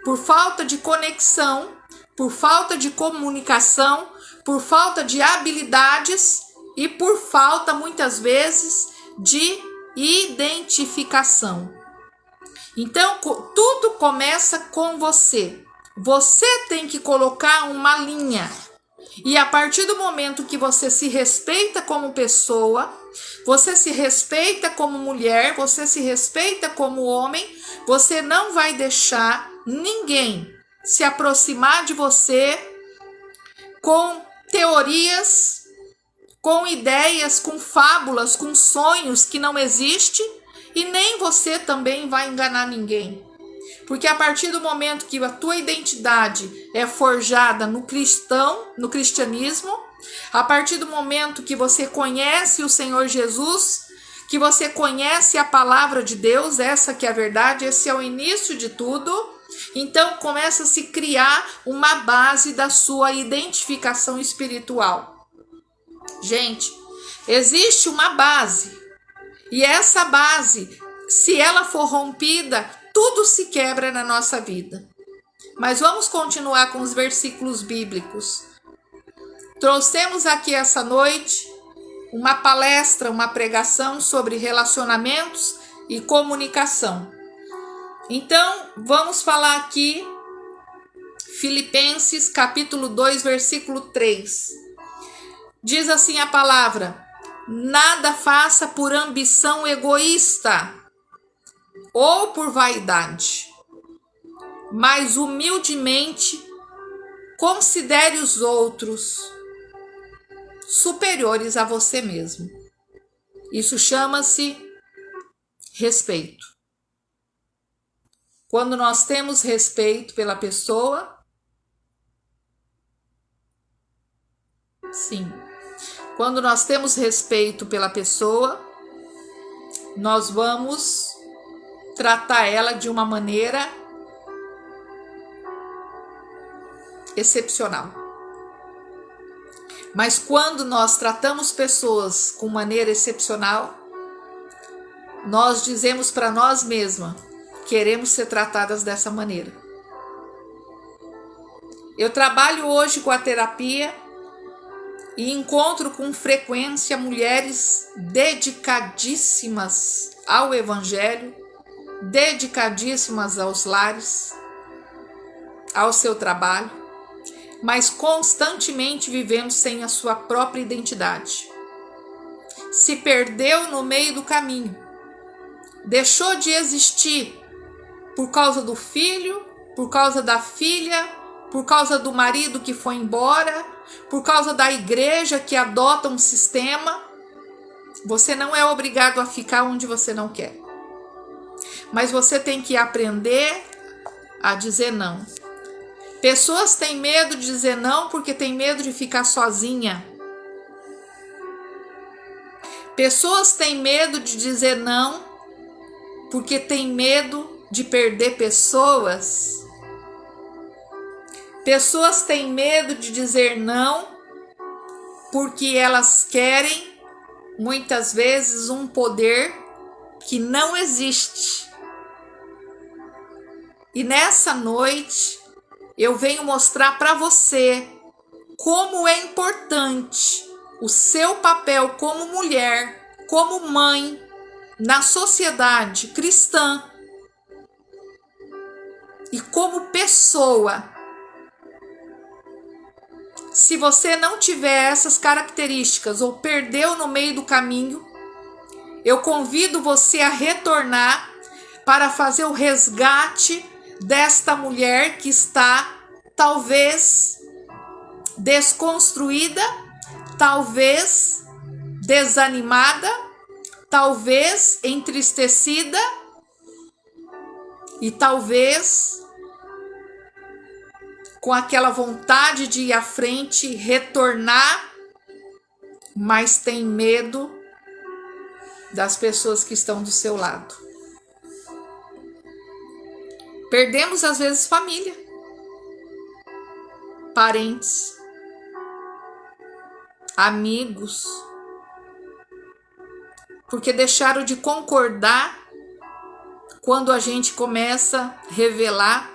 [SPEAKER 1] Por falta de conexão, por falta de comunicação, por falta de habilidades e por falta, muitas vezes, de identificação. Então, tudo começa com você. Você tem que colocar uma linha. E a partir do momento que você se respeita como pessoa, você se respeita como mulher, você se respeita como homem, você não vai deixar ninguém se aproximar de você com teorias, com ideias, com fábulas, com sonhos que não existem, e nem você também vai enganar ninguém. Porque a partir do momento que a tua identidade é forjada no cristianismo, a partir do momento que você conhece o Senhor Jesus, que você conhece a palavra de Deus, essa que é a verdade, esse é o início de tudo, então começa a se criar uma base da sua identificação espiritual. Gente, existe uma base, e essa base, se ela for rompida, tudo se quebra na nossa vida. Mas vamos continuar com os versículos bíblicos. Trouxemos aqui essa noite uma palestra, uma pregação sobre relacionamentos e comunicação. Então, vamos falar aqui Filipenses capítulo 2, versículo 3. Diz assim a palavra: nada faça por ambição egoísta ou por vaidade, mas humildemente considere os outros superiores a você mesmo. Isso chama-se respeito. Quando nós temos respeito pela pessoa, sim. Quando nós temos respeito pela pessoa, nós vamos tratar ela de uma maneira excepcional. Mas quando nós tratamos pessoas com maneira excepcional, nós dizemos para nós mesmas, queremos ser tratadas dessa maneira. Eu trabalho hoje com a terapia e encontro com frequência mulheres dedicadíssimas ao Evangelho, dedicadíssimas aos lares, ao seu trabalho, mas constantemente vivendo sem a sua própria identidade. Se perdeu no meio do caminho, deixou de existir por causa do filho, por causa da filha, por causa do marido que foi embora, por causa da igreja que adota um sistema. Você não é obrigado a ficar onde você não quer. Mas você tem que aprender a dizer não. Pessoas têm medo de dizer não porque têm medo de ficar sozinha. Pessoas têm medo de dizer não porque têm medo de perder pessoas. Pessoas têm medo de dizer não porque elas querem, muitas vezes, um poder que não existe. E nessa noite, eu venho mostrar para você como é importante o seu papel como mulher, como mãe, na sociedade cristã e como pessoa. Se você não tiver essas características ou perdeu no meio do caminho, eu convido você a retornar para fazer o resgate desta mulher que está talvez desconstruída, talvez desanimada, talvez entristecida e talvez com aquela vontade de ir à frente e retornar, mas tem medo das pessoas que estão do seu lado. Perdemos às vezes família, parentes, amigos, porque deixaram de concordar quando a gente começa a revelar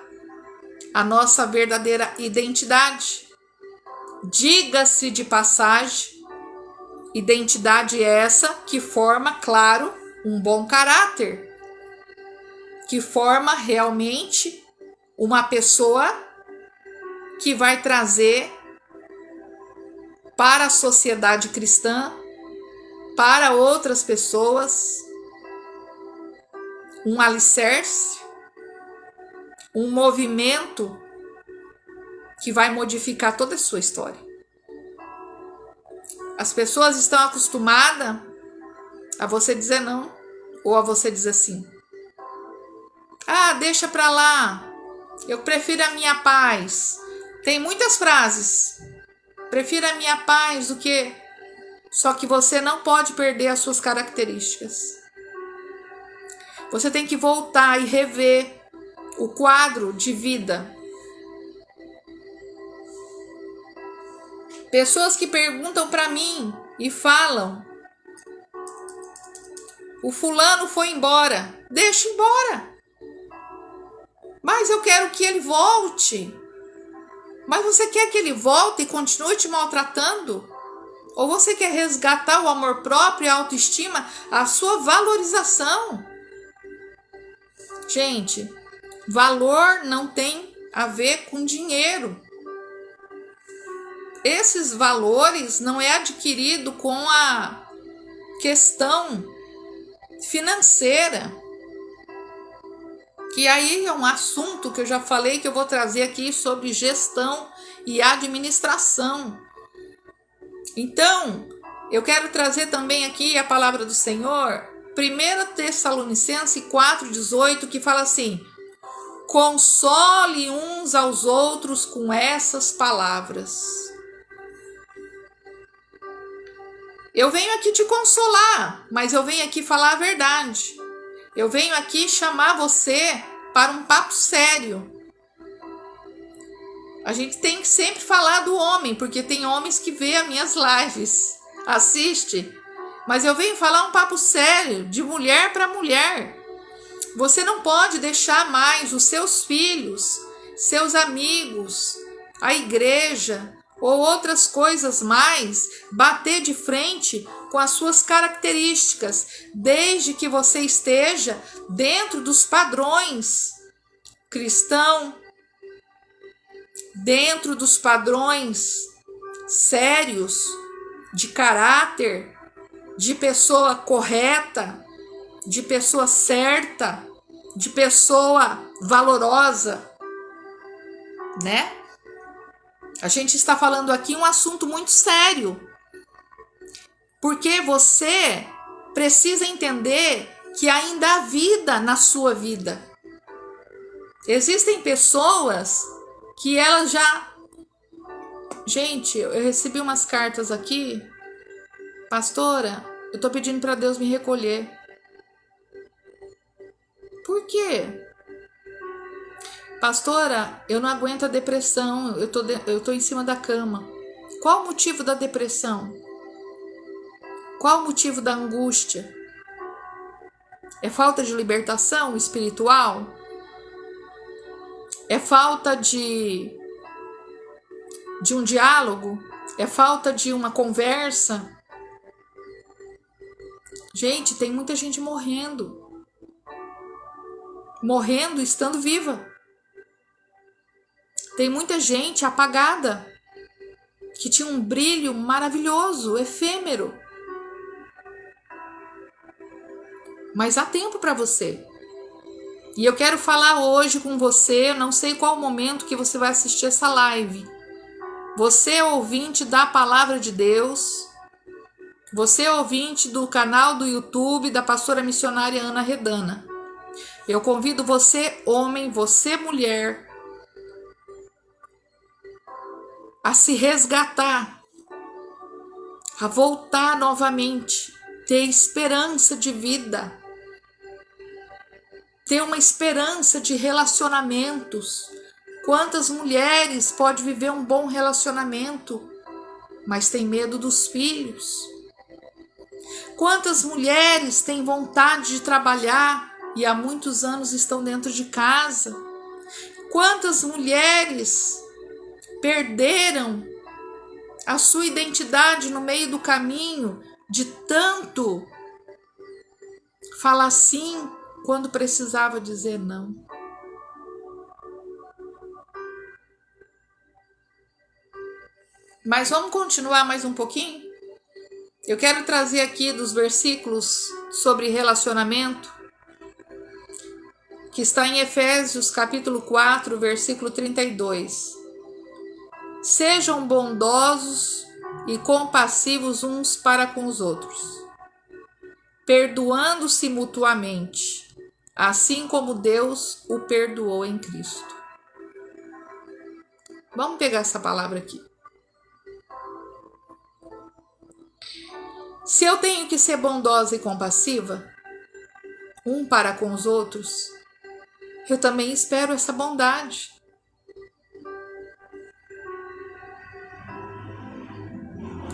[SPEAKER 1] a nossa verdadeira identidade. Diga-se de passagem, identidade essa que forma, claro, um bom caráter, que forma realmente uma pessoa que vai trazer para a sociedade cristã, para outras pessoas, um alicerce, um movimento que vai modificar toda a sua história. As pessoas estão acostumadas a você dizer não, ou a você dizer sim. Ah, deixa pra lá, eu prefiro a minha paz. Tem muitas frases, prefiro a minha paz do que... Só que você não pode perder as suas características. Você tem que voltar e rever o quadro de vida. Pessoas que perguntam para mim e falam: o fulano foi embora. Deixa embora. Mas eu quero que ele volte. Mas você quer que ele volte e continue te maltratando? Ou você quer resgatar o amor próprio, a autoestima, a sua valorização? Gente, valor não tem a ver com dinheiro. Esses valores não é adquirido com a questão financeira. Que aí é um assunto que eu já falei que eu vou trazer aqui sobre gestão e administração. Então, eu quero trazer também aqui a palavra do Senhor, 1 Tessalonicenses 4,18, que fala assim: console uns aos outros com essas palavras. Eu venho aqui te consolar, mas eu venho aqui falar a verdade. Eu venho aqui chamar você para um papo sério. A gente tem que sempre falar do homem, porque tem homens que vê as minhas lives, assiste. Mas eu venho falar um papo sério, de mulher para mulher. Você não pode deixar mais os seus filhos, seus amigos, a igreja ou outras coisas mais bater de frente com as suas características, desde que você esteja dentro dos padrões cristão, dentro dos padrões sérios de caráter, de pessoa correta, de pessoa certa, de pessoa valorosa, né? A gente está falando aqui um assunto muito sério, porque você precisa entender que ainda há vida na sua vida. Existem pessoas que elas já... Gente, eu recebi umas cartas aqui. Pastora, eu tô pedindo para Deus me recolher. Por quê? Pastora, eu não aguento a depressão, eu tô em cima da cama. Qual o motivo da depressão? Qual o motivo da angústia? É falta de libertação espiritual? É falta de um diálogo? É falta de uma conversa? Gente, tem muita gente morrendo. Morrendo estando viva. Tem muita gente apagada, que tinha um brilho maravilhoso, efêmero. Mas há tempo para você. E eu quero falar hoje com você, eu não sei qual momento que você vai assistir essa live. Você ouvinte da Palavra de Deus, você ouvinte do canal do YouTube da pastora missionária Ana Redana. Eu convido você, homem, você, mulher, a se resgatar, a voltar novamente, ter esperança de vida, ter uma esperança de relacionamentos. Quantas mulheres podem viver um bom relacionamento, mas tem medo dos filhos? Quantas mulheres têm vontade de trabalhar e há muitos anos estão dentro de casa? Quantas mulheres perderam a sua identidade no meio do caminho de tanto falar sim quando precisava dizer não? Mas vamos continuar mais um pouquinho? Eu quero trazer aqui dos versículos sobre relacionamento, que está em Efésios capítulo 4, versículo 32. Sejam bondosos e compassivos uns para com os outros, perdoando-se mutuamente, assim como Deus o perdoou em Cristo. Vamos pegar essa palavra aqui. Se eu tenho que ser bondosa e compassiva, um para com os outros, eu também espero essa bondade.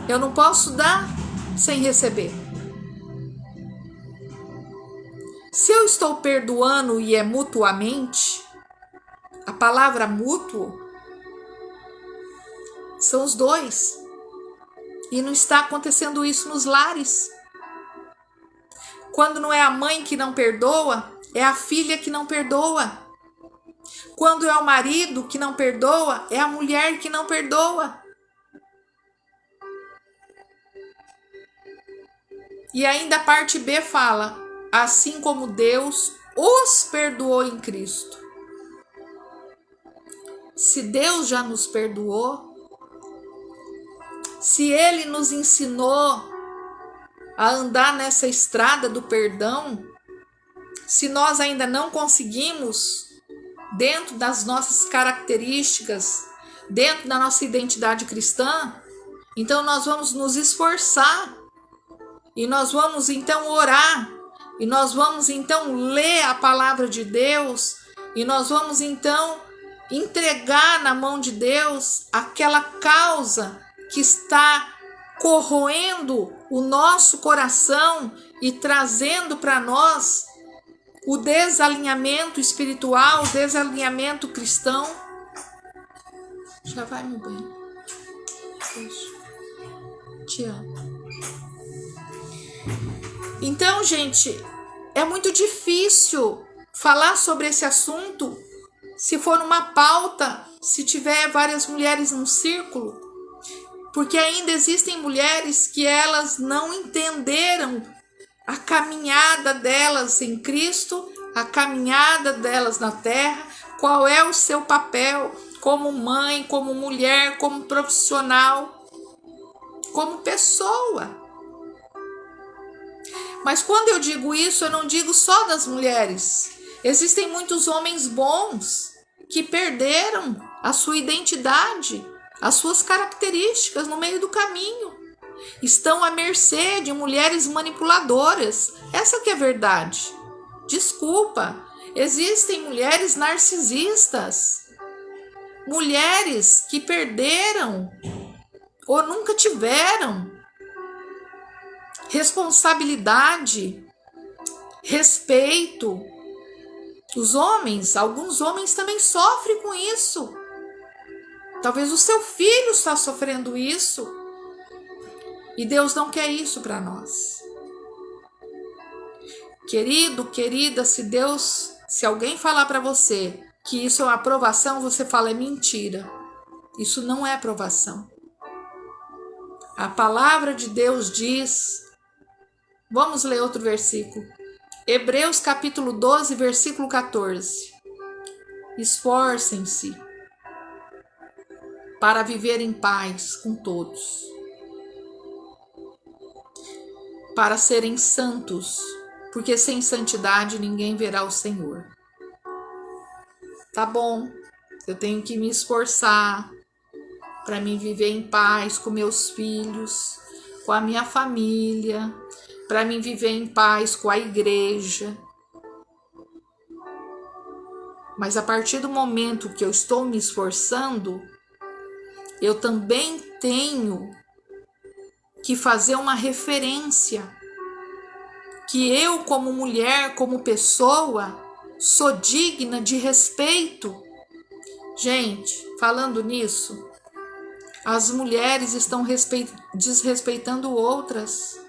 [SPEAKER 1] Eu não posso dar sem receber. Se eu estou perdoando e é mutuamente, a palavra mútuo são os dois. E não está acontecendo isso nos lares. Quando não é a mãe que não perdoa, é a filha que não perdoa. Quando é o marido que não perdoa, é a mulher que não perdoa. E ainda a parte B fala, assim como Deus os perdoou em Cristo. Se Deus já nos perdoou, se Ele nos ensinou a andar nessa estrada do perdão, se nós ainda não conseguimos, dentro das nossas características, dentro da nossa identidade cristã, então nós vamos nos esforçar. E nós vamos então orar, e nós vamos então ler a palavra de Deus, e nós vamos então entregar na mão de Deus aquela causa que está corroendo o nosso coração e trazendo para nós o desalinhamento espiritual, o desalinhamento cristão. Já vai, meu bem. Beijo. Te amo. Então, gente, é muito difícil falar sobre esse assunto se for numa pauta, se tiver várias mulheres num círculo, porque ainda existem mulheres que elas não entenderam a caminhada delas em Cristo, a caminhada delas na terra, qual é o seu papel como mãe, como mulher, como profissional, como pessoa. Mas quando eu digo isso, eu não digo só das mulheres. Existem muitos homens bons que perderam a sua identidade, as suas características no meio do caminho. Estão à mercê de mulheres manipuladoras. Essa que é a verdade. Desculpa, existem mulheres narcisistas. Mulheres que perderam ou nunca tiveram responsabilidade, respeito. Os homens, alguns homens também sofrem com isso. Talvez o seu filho está sofrendo isso. E Deus não quer isso para nós. Querido, querida, se alguém falar para você que isso é uma aprovação, você fala é mentira. Isso não é aprovação. A palavra de Deus diz, vamos ler outro versículo. Hebreus capítulo 12, versículo 14. Esforcem-se para viver em paz com todos, para serem santos, porque sem santidade ninguém verá o Senhor. Tá bom, eu tenho que me esforçar para me viver em paz com meus filhos, com a minha família, para me viver em paz com a igreja. Mas a partir do momento que eu estou me esforçando, eu também tenho que fazer uma referência que eu, como mulher, como pessoa, sou digna de respeito. Gente, falando nisso, as mulheres estão desrespeitando outras.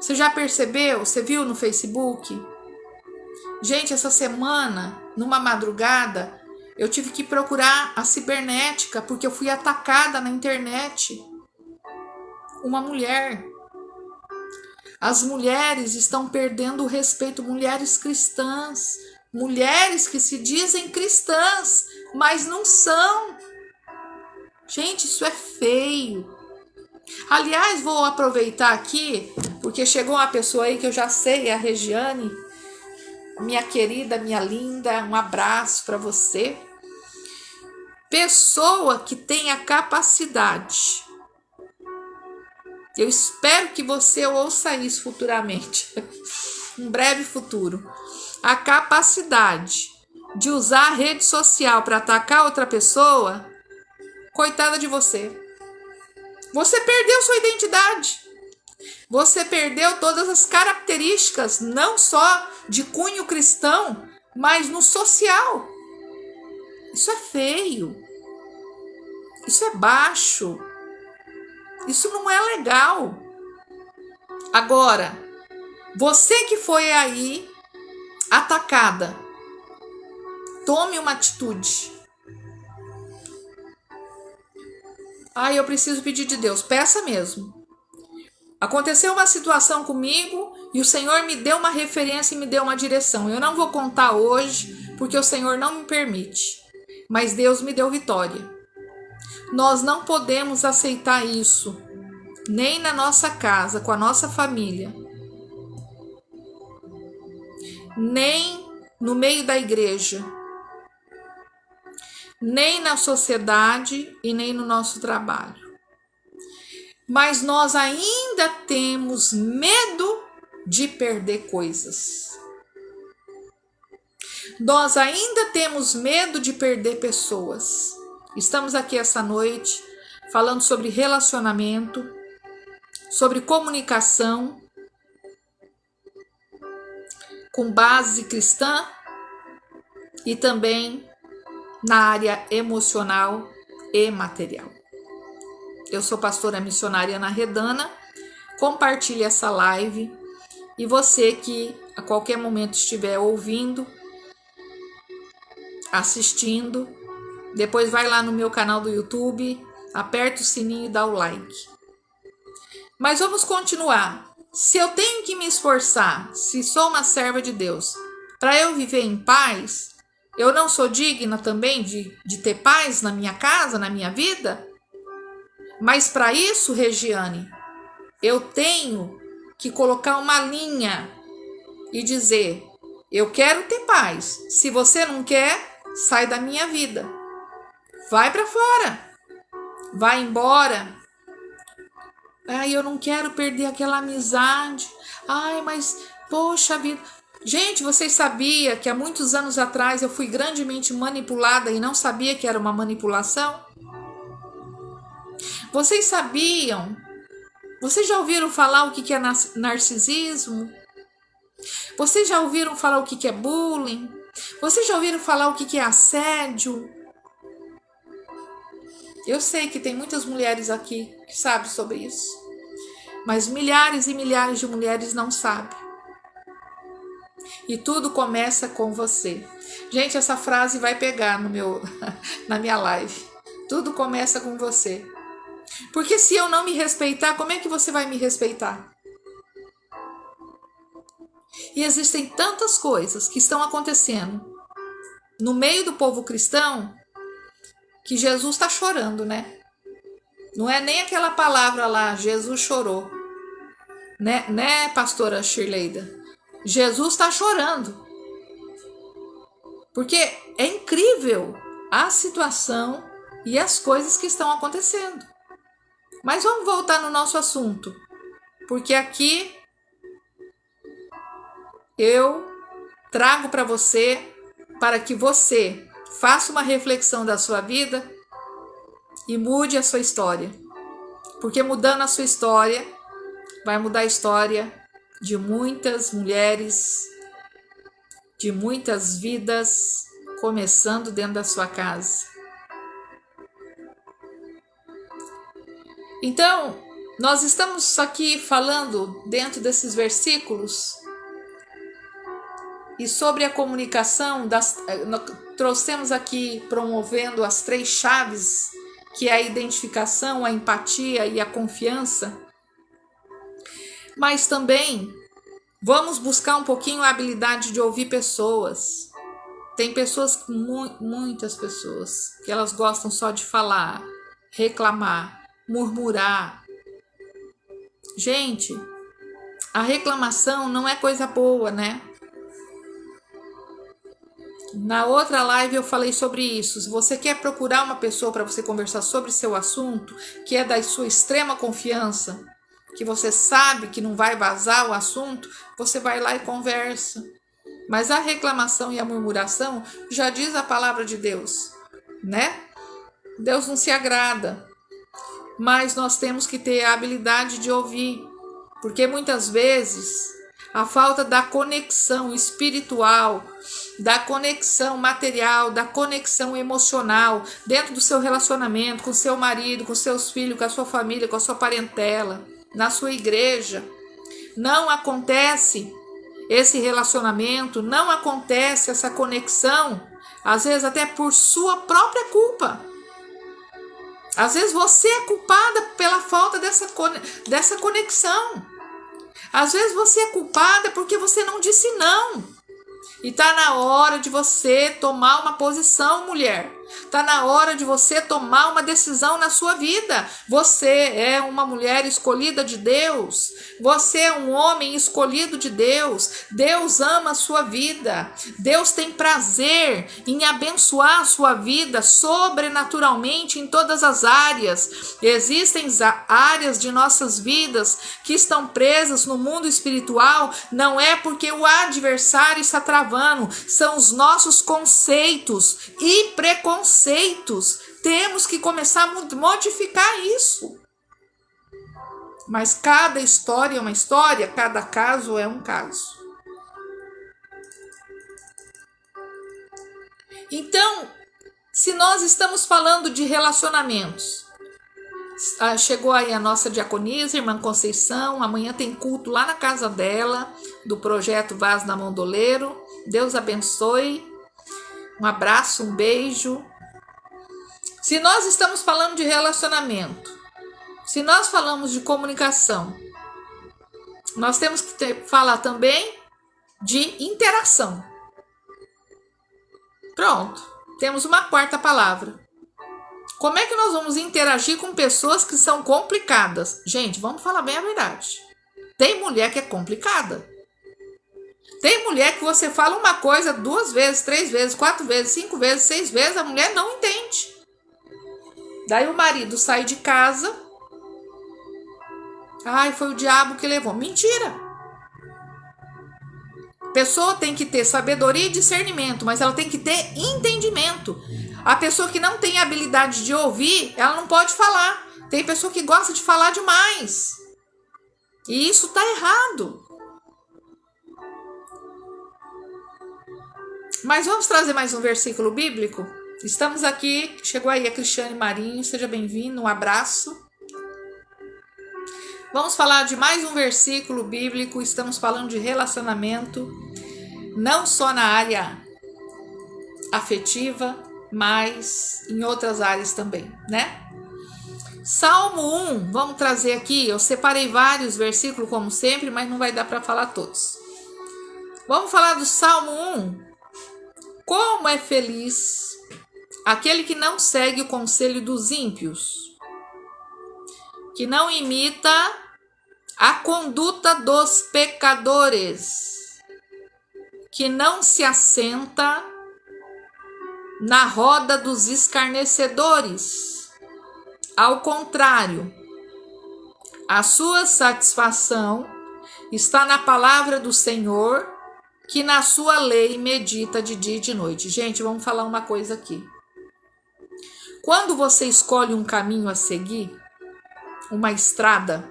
[SPEAKER 1] Você já percebeu? Você viu no Facebook? Gente, essa semana, numa madrugada, eu tive que procurar a cibernética porque eu fui atacada na internet. Uma mulher. As mulheres estão perdendo o respeito, mulheres cristãs, mulheres que se dizem cristãs, mas não são. Gente, isso é feio. Aliás, vou aproveitar aqui, porque chegou uma pessoa aí que eu já sei, é a Regiane, minha querida, minha linda, um abraço para você. Pessoa que tem a capacidade. Eu espero que você ouça isso futuramente, um breve futuro. A capacidade de usar a rede social para atacar outra pessoa, coitada de você. Você perdeu sua identidade. Você perdeu todas as características, não só de cunho cristão, mas no social. Isso é feio. Isso é baixo. Isso não é legal. Agora, você que foi aí atacada, tome uma atitude. Eu preciso pedir de Deus. Peça mesmo. Aconteceu uma situação comigo e o Senhor me deu uma referência e me deu uma direção. Eu não vou contar hoje porque o Senhor não me permite. Mas Deus me deu vitória. Nós não podemos aceitar isso, nem na nossa casa, com a nossa família, nem no meio da igreja, nem na sociedade e nem no nosso trabalho. Mas nós ainda temos medo de perder coisas. Nós ainda temos medo de perder pessoas. Estamos aqui essa noite falando sobre relacionamento, sobre comunicação com base cristã e também na área emocional e material. Eu sou pastora missionária Ana Redana. Compartilhe essa live e você que a qualquer momento estiver ouvindo, assistindo, depois vai lá no meu canal do YouTube, aperta o sininho e dá o like. Mas vamos continuar. Se eu tenho que me esforçar, se sou uma serva de Deus, para eu viver em paz, eu não sou digna também de ter paz na minha casa, na minha vida? Mas para isso, Regiane, eu tenho que colocar uma linha e dizer, eu quero ter paz. Se você não quer, sai da minha vida. Vai para fora. Vai embora. Ai, eu não quero perder aquela amizade. Ai, mas, poxa vida. Gente, vocês sabiam que há muitos anos atrás eu fui grandemente manipulada e não sabia que era uma manipulação? Vocês sabiam? Vocês já ouviram falar o que é narcisismo? Vocês já ouviram falar o que é bullying? Vocês já ouviram falar o que é assédio? Eu sei que tem muitas mulheres aqui que sabem sobre isso. Mas milhares e milhares de mulheres não sabem. E tudo começa com você. Gente, essa frase vai pegar na minha live. Tudo começa com você. Porque se eu não me respeitar, como é que você vai me respeitar? E existem tantas coisas que estão acontecendo no meio do povo cristão que Jesus está chorando, né? Não é nem aquela palavra lá, Jesus chorou. Né, pastora Shirleida? Jesus está chorando. Porque é incrível a situação e as coisas que estão acontecendo. Mas vamos voltar no nosso assunto. Porque aqui eu trago para você, para que você faça uma reflexão da sua vida e mude a sua história. Porque mudando a sua história, vai mudar a história de muitas mulheres, de muitas vidas, começando dentro da sua casa. Então, nós estamos aqui falando dentro desses versículos e sobre a comunicação, trouxemos aqui promovendo as 3 chaves, que é a identificação, a empatia e a confiança. Mas também vamos buscar um pouquinho a habilidade de ouvir pessoas. Tem pessoas, muitas pessoas, que elas gostam só de falar, reclamar, murmurar. Gente, a reclamação não é coisa boa, né? Na outra live eu falei sobre isso. Se você quer procurar uma pessoa para você conversar sobre seu assunto, que é da sua extrema confiança, que você sabe que não vai vazar o assunto, você vai lá e conversa. Mas a reclamação e a murmuração, já diz a palavra de Deus, né? Deus não se agrada. Mas nós temos que ter a habilidade de ouvir, porque muitas vezes a falta da conexão espiritual, da conexão material, da conexão emocional dentro do seu relacionamento com seu marido, com seus filhos, com a sua família, com a sua parentela, na sua igreja, não acontece esse relacionamento, não acontece essa conexão, às vezes até por sua própria culpa. Às vezes você é culpada pela falta dessa conexão. Às vezes você é culpada porque você não disse não. E está na hora de você tomar uma posição, mulher. Está na hora de você tomar uma decisão na sua vida. Você é uma mulher escolhida de Deus. Você é um homem escolhido de Deus. Deus ama a sua vida. Deus tem prazer em abençoar a sua vida sobrenaturalmente em todas as áreas. Existem áreas de nossas vidas que estão presas no mundo espiritual. Não é porque o adversário está travando, são os nossos conceitos e preconceitos. Temos que começar a modificar isso. Mas cada história é uma história, cada caso é um caso. Então, se nós estamos falando de relacionamentos, chegou aí a nossa diaconisa, irmã Conceição, amanhã tem culto lá na casa dela, do projeto Vaz na Mondoleiro. Deus abençoe. Um abraço, um beijo. Se nós estamos falando de relacionamento, se nós falamos de comunicação, nós temos que falar também de interação. Pronto, temos uma quarta palavra. Como é que nós vamos interagir com pessoas que são complicadas? Gente, vamos falar bem a verdade. Tem mulher que é complicada. Tem mulher que você fala uma coisa 2 vezes, 3 vezes, 4 vezes, 5 vezes, 6 vezes, a mulher não entende. Daí o marido sai de casa. Ai, foi o diabo que levou. Mentira. A pessoa tem que ter sabedoria e discernimento, mas ela tem que ter entendimento. A pessoa que não tem habilidade de ouvir, ela não pode falar. Tem pessoa que gosta de falar demais. E isso está errado. Mas vamos trazer mais um versículo bíblico? Estamos aqui, chegou aí a Cristiane Marinho, seja bem-vindo, um abraço. Vamos falar de mais um versículo bíblico, estamos falando de relacionamento, não só na área afetiva, mas em outras áreas também, né? Salmo 1, vamos trazer aqui, eu separei vários versículos como sempre, mas não vai dar para falar todos. Vamos falar do Salmo 1. Como é feliz aquele que não segue o conselho dos ímpios, que não imita a conduta dos pecadores, que não se assenta na roda dos escarnecedores. Ao contrário, a sua satisfação está na palavra do Senhor, que na sua lei medita de dia e de noite. Gente, vamos falar uma coisa aqui. Quando você escolhe um caminho a seguir, uma estrada,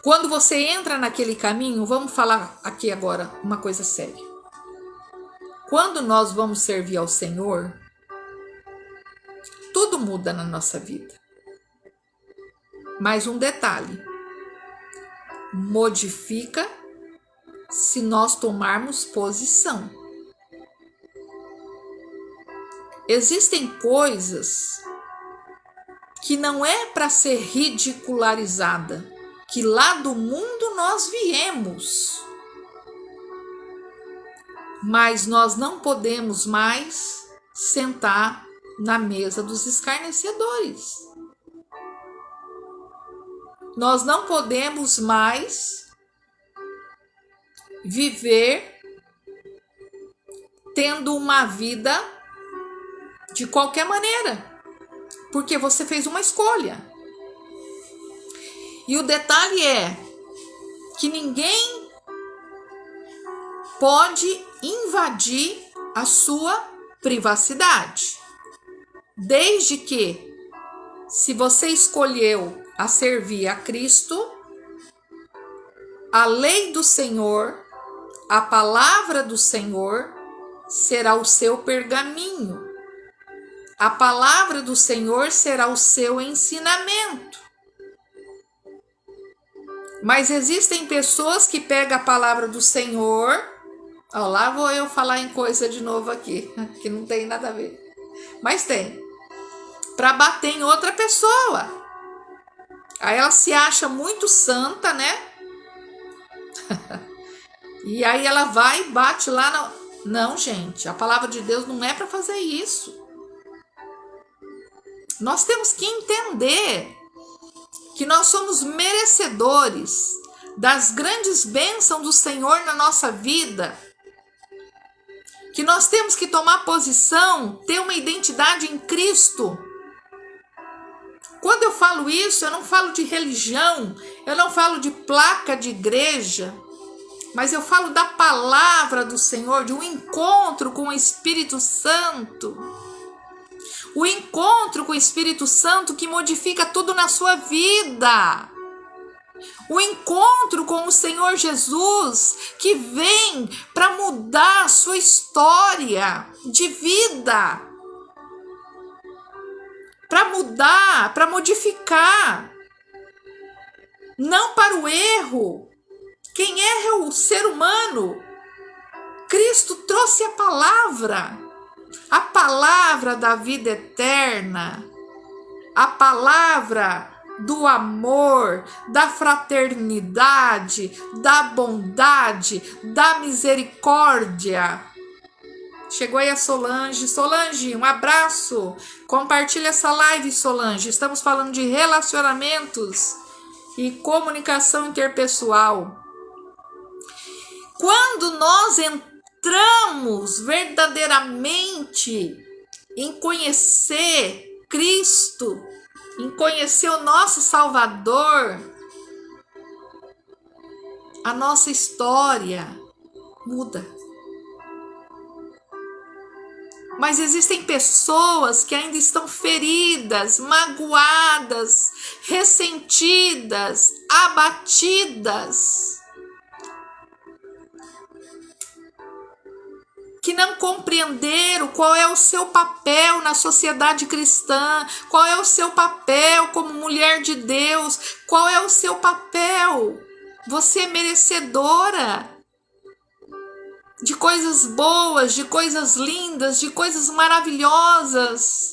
[SPEAKER 1] quando você entra naquele caminho, vamos falar aqui agora uma coisa séria. Quando nós vamos servir ao Senhor, tudo muda na nossa vida. Mas um detalhe, modifica se nós tomarmos posição. Existem coisas que não é para ser ridicularizada, que lá do mundo nós viemos. Mas nós não podemos mais sentar na mesa dos escarnecedores. Nós não podemos mais viver tendo uma vida de qualquer maneira, porque você fez uma escolha. E o detalhe é que ninguém pode invadir a sua privacidade, desde que, se você escolheu a servir a Cristo, a lei do Senhor, a palavra do Senhor será o seu pergaminho. A palavra do Senhor será o seu ensinamento. Mas existem pessoas que pegam a palavra do Senhor. Ó, lá vou eu falar em coisa de novo aqui, que não tem nada a ver. Mas tem. Para bater em outra pessoa. Aí ela se acha muito santa, né? E aí ela vai e bate lá Não, gente, a palavra de Deus não é para fazer isso. Nós temos que entender que nós somos merecedores das grandes bênçãos do Senhor na nossa vida, que nós temos que tomar posição, ter uma identidade em Cristo. Quando eu falo isso, eu não falo de religião, eu não falo de placa de igreja, mas eu falo da palavra do Senhor, de um encontro com o Espírito Santo. O encontro com o Espírito Santo que modifica tudo na sua vida. O encontro com o Senhor Jesus que vem para mudar a sua história de vida. Para mudar, para modificar. Não para o erro. Quem erra é o ser humano. Cristo trouxe a palavra da vida eterna, a palavra do amor, da fraternidade, da bondade, da misericórdia. Chegou aí a Solange. Solange, um abraço. Compartilha essa live, Solange. Estamos falando de relacionamentos e comunicação interpessoal. Quando nós entramos verdadeiramente em conhecer Cristo, em conhecer o nosso Salvador, a nossa história muda. Mas existem pessoas que ainda estão feridas, magoadas, ressentidas, abatidas, que não compreenderam qual é o seu papel na sociedade cristã, qual é o seu papel como mulher de Deus, qual é o seu papel. Você é merecedora de coisas boas, de coisas lindas, de coisas maravilhosas.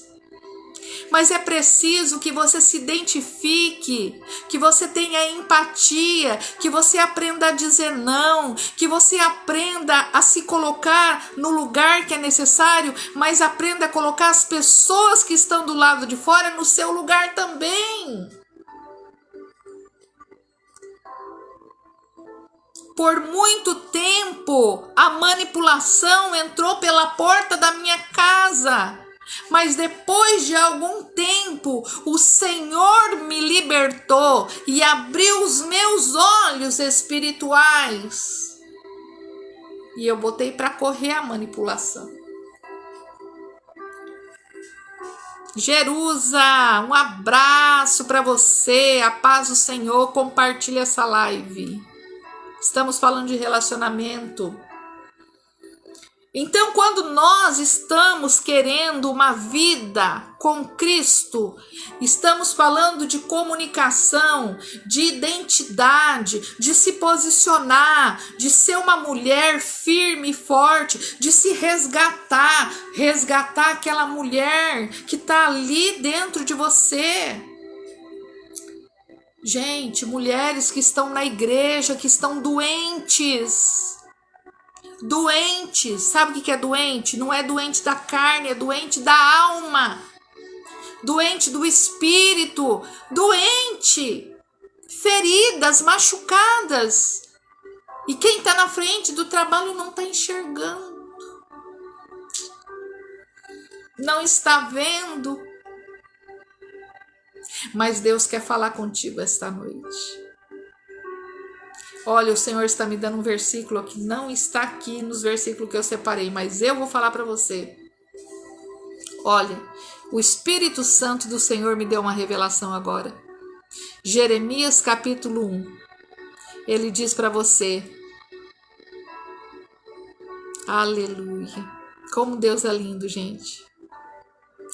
[SPEAKER 1] Mas é preciso que você se identifique, que você tenha empatia, que você aprenda a dizer não, que você aprenda a se colocar no lugar que é necessário, mas aprenda a colocar as pessoas que estão do lado de fora no seu lugar também. Por muito tempo, a manipulação entrou pela porta da minha casa. Mas depois de algum tempo, o Senhor me libertou e abriu os meus olhos espirituais. E eu botei para correr a manipulação. Jerusa, um abraço para você. A paz do Senhor. Compartilha essa live. Estamos falando de relacionamento. Então, quando nós estamos querendo uma vida com Cristo, estamos falando de comunicação, de identidade, de se posicionar, de ser uma mulher firme e forte, de se resgatar aquela mulher que está ali dentro de você. Gente, mulheres que estão na igreja, que estão doentes. Doente, sabe o que é doente? Não é doente da carne, é doente da alma, doente do espírito, doente, feridas, machucadas. E quem está na frente do trabalho não está enxergando, não está vendo. Mas Deus quer falar contigo esta noite. Olha, o Senhor está me dando um versículo que não está aqui nos versículos que eu separei, mas eu vou falar para você. Olha, o Espírito Santo do Senhor me deu uma revelação agora. Jeremias capítulo 1. Ele diz para você. Aleluia. Como Deus é lindo, gente.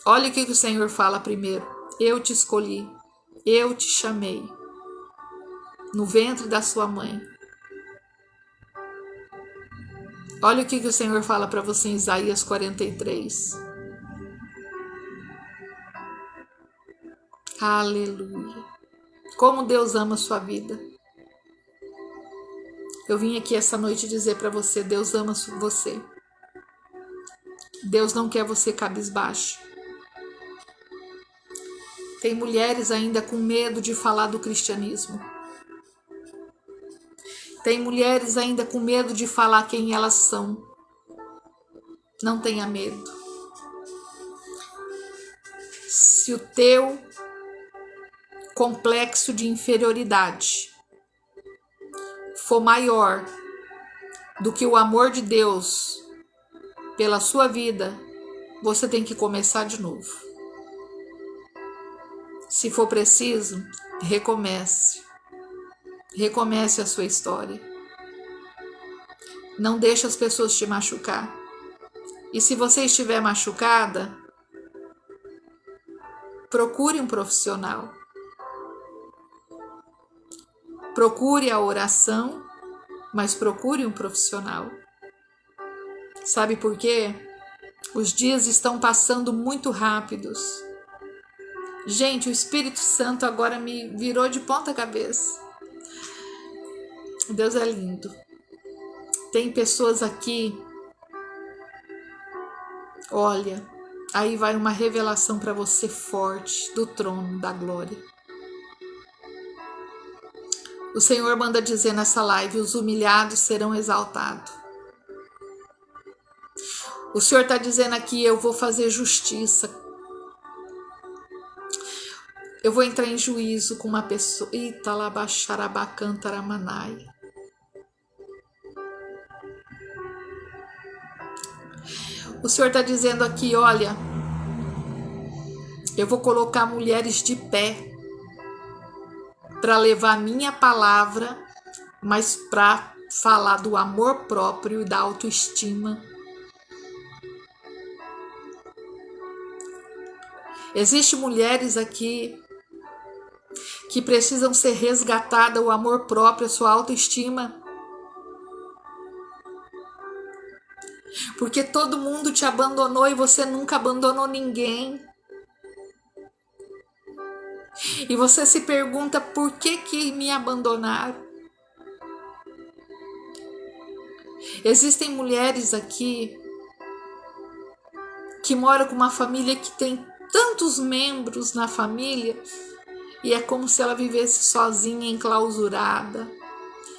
[SPEAKER 1] Olha o que o Senhor fala primeiro. Eu te escolhi, eu te chamei. No ventre da sua mãe. Olha o que o Senhor fala para você em Isaías 43. Aleluia. Como Deus ama a sua vida. Eu vim aqui essa noite dizer para você, Deus ama você. Deus não quer você cabisbaixo. Tem mulheres ainda com medo de falar do cristianismo. Tem mulheres ainda com medo de falar quem elas são. Não tenha medo. Se o teu complexo de inferioridade for maior do que o amor de Deus pela sua vida, você tem que começar de novo. Se for preciso, recomece. Recomece a sua história. Não deixe as pessoas te machucar. E se você estiver machucada, procure um profissional. Procure a oração, mas procure um profissional. Sabe por quê? Os dias estão passando muito rápidos. Gente, o Espírito Santo agora me virou de ponta cabeça. Deus é lindo. Tem pessoas aqui. Olha, aí vai uma revelação para você forte do trono da glória. O Senhor manda dizer nessa live: os humilhados serão exaltados. O Senhor está dizendo aqui: eu vou fazer justiça. Eu vou entrar em juízo com uma pessoa. Italabaxarabacantaramanaia. O Senhor está dizendo aqui: olha, eu vou colocar mulheres de pé para levar a minha palavra, mas para falar do amor próprio e da autoestima. Existem mulheres aqui que precisam ser resgatadas, o amor próprio, a sua autoestima. Porque todo mundo te abandonou e você nunca abandonou ninguém. E você se pergunta: por que me abandonaram? Existem mulheres aqui que moram com uma família que tem tantos membros na família e é como se ela vivesse sozinha, enclausurada.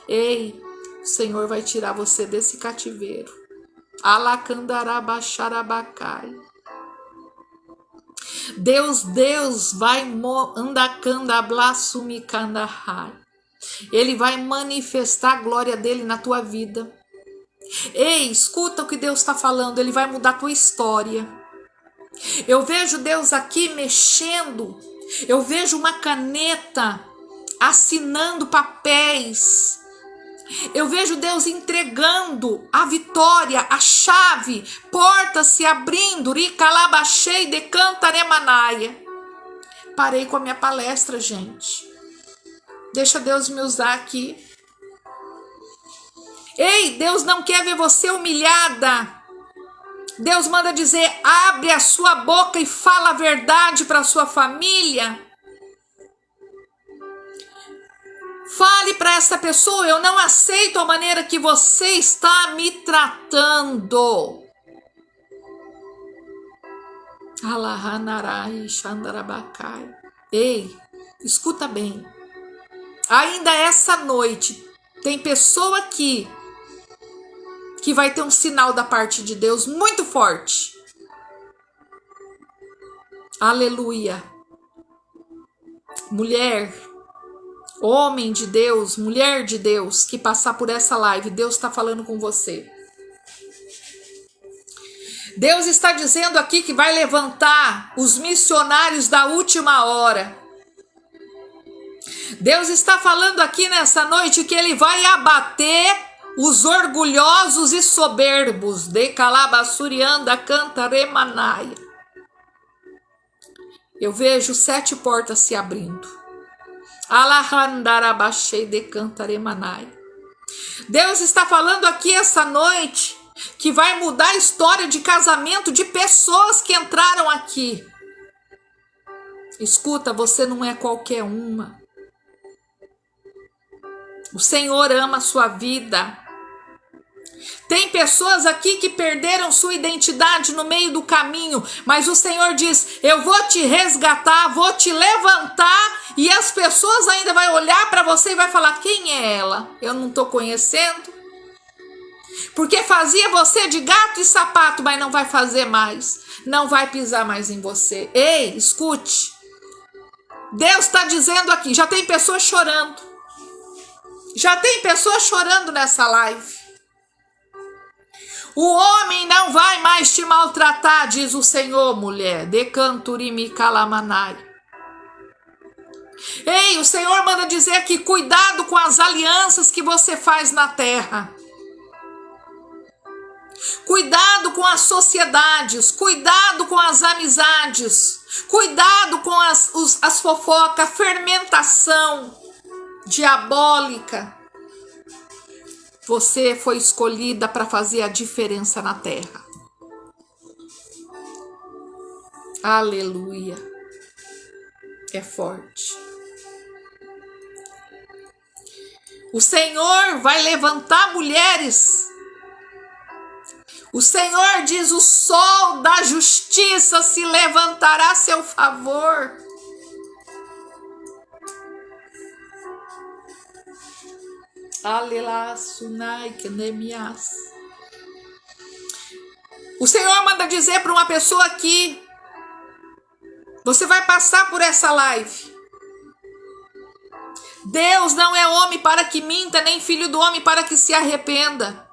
[SPEAKER 1] Ei, o Senhor vai tirar você desse cativeiro. Alacandarabacharabacai. Deus vai andacandablasumicandahai. Ele vai manifestar a glória dele na tua vida. Ei, escuta o que Deus está falando. Ele vai mudar a tua história. Eu vejo Deus aqui mexendo. Eu vejo uma caneta assinando papéis. Eu vejo Deus entregando a vitória, a chave, portas se abrindo. Ricalabachei de cantaremanaia. Parei com a minha palestra, gente. Deixa Deus me usar aqui. Ei, Deus não quer ver você humilhada. Deus manda dizer: abre a sua boca e fala a verdade para a sua família. Fale para essa pessoa: eu não aceito a maneira que você está me tratando. Ei, escuta bem. Ainda essa noite tem pessoa aqui que vai ter um sinal da parte de Deus muito forte. Aleluia. Mulher, homem de Deus, mulher de Deus, que passar por essa live, Deus está falando com você. Deus está dizendo aqui que vai levantar os missionários da última hora. Deus está falando aqui nessa noite que ele vai abater os orgulhosos e soberbos. De Calabassurianda Cantaremanaia. Eu vejo 7 portas se abrindo. Alahandarabachei de Cantaremanaia. Deus está falando aqui essa noite que vai mudar a história de casamento de pessoas que entraram aqui. Escuta, você não é qualquer uma. O Senhor ama a sua vida. Tem pessoas aqui que perderam sua identidade no meio do caminho, mas o Senhor diz: eu vou te resgatar, vou te levantar, e as pessoas ainda vão olhar para você e vai falar: quem é ela? Eu não estou conhecendo. Porque fazia você de gato e sapato, mas não vai fazer mais. Não vai pisar mais em você. Ei, escute. Deus está dizendo aqui, já tem pessoas chorando. Já tem pessoas chorando nessa live. O homem não vai mais te maltratar, diz o Senhor, mulher. Decanturimi calamanai. Ei, o Senhor manda dizer aqui, cuidado com as alianças que você faz na terra. Cuidado com as sociedades, cuidado com as amizades, cuidado com as fofocas, a fermentação diabólica. Você foi escolhida para fazer a diferença na terra. Aleluia. É forte. O Senhor vai levantar mulheres. O Senhor diz: o sol da justiça se levantará a seu favor. O Senhor manda dizer para uma pessoa aqui: você vai passar por essa live. Deus não é homem para que minta, nem filho do homem para que se arrependa.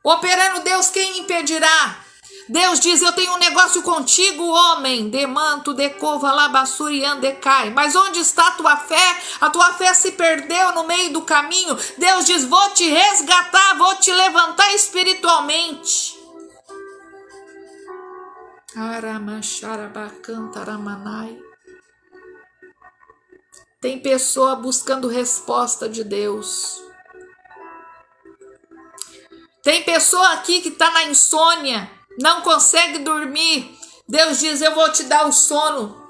[SPEAKER 1] Operando Deus, quem impedirá? Deus diz: eu tenho um negócio contigo, homem. Demanto, decova, labassuri, andecai. Mas onde está a tua fé? A tua fé se perdeu no meio do caminho. Deus diz: vou te resgatar, vou te levantar espiritualmente. Tem pessoa buscando resposta de Deus. Tem pessoa aqui que está na insônia, não consegue dormir. Deus diz: eu vou te dar o sono.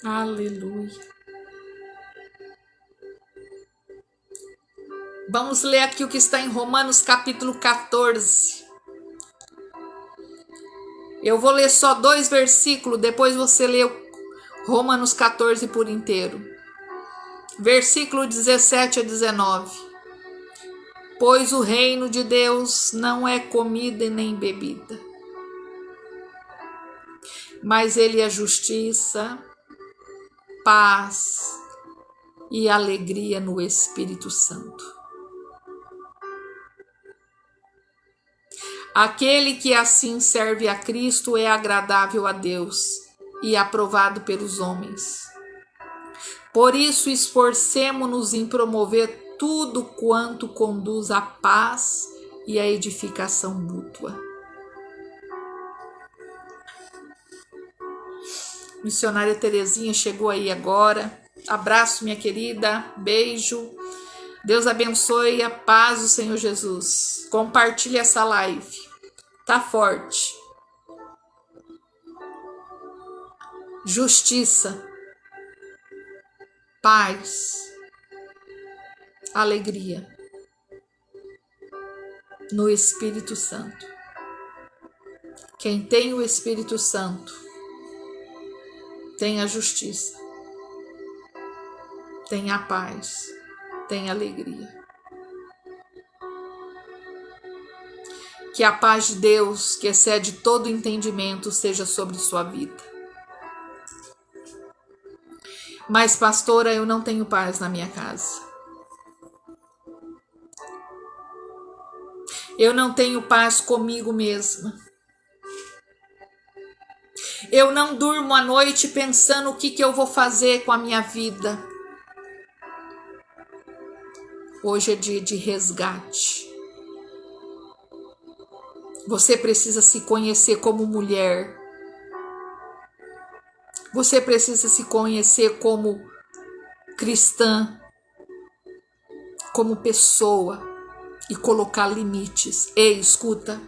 [SPEAKER 1] Aleluia. Vamos ler aqui o que está em Romanos capítulo 14. Eu vou ler só 2 versículos, depois você lê Romanos 14 por inteiro. Versículo 17 a 19. Pois o reino de Deus não é comida e nem bebida, mas ele é justiça, paz e alegria no Espírito Santo. Aquele que assim serve a Cristo é agradável a Deus e aprovado pelos homens. Por isso, esforcemo-nos em promover tudo quanto conduz à paz e à edificação mútua. Missionária Terezinha chegou aí agora. Abraço, minha querida. Beijo. Deus abençoe, a paz do Senhor Jesus. Compartilhe essa live. Tá forte. Justiça. Paz. Alegria no Espírito Santo. Quem tem o Espírito Santo tem a justiça, tem a paz, tem a alegria. Que a paz de Deus, que excede todo entendimento, seja sobre sua vida. Mas, pastora, eu não tenho paz na minha casa. Eu não tenho paz comigo mesma. Eu não durmo à noite pensando o que eu vou fazer com a minha vida. Hoje é dia de resgate. Você precisa se conhecer como mulher. Você precisa se conhecer como cristã, como pessoa. E colocar limites. Ei, escuta.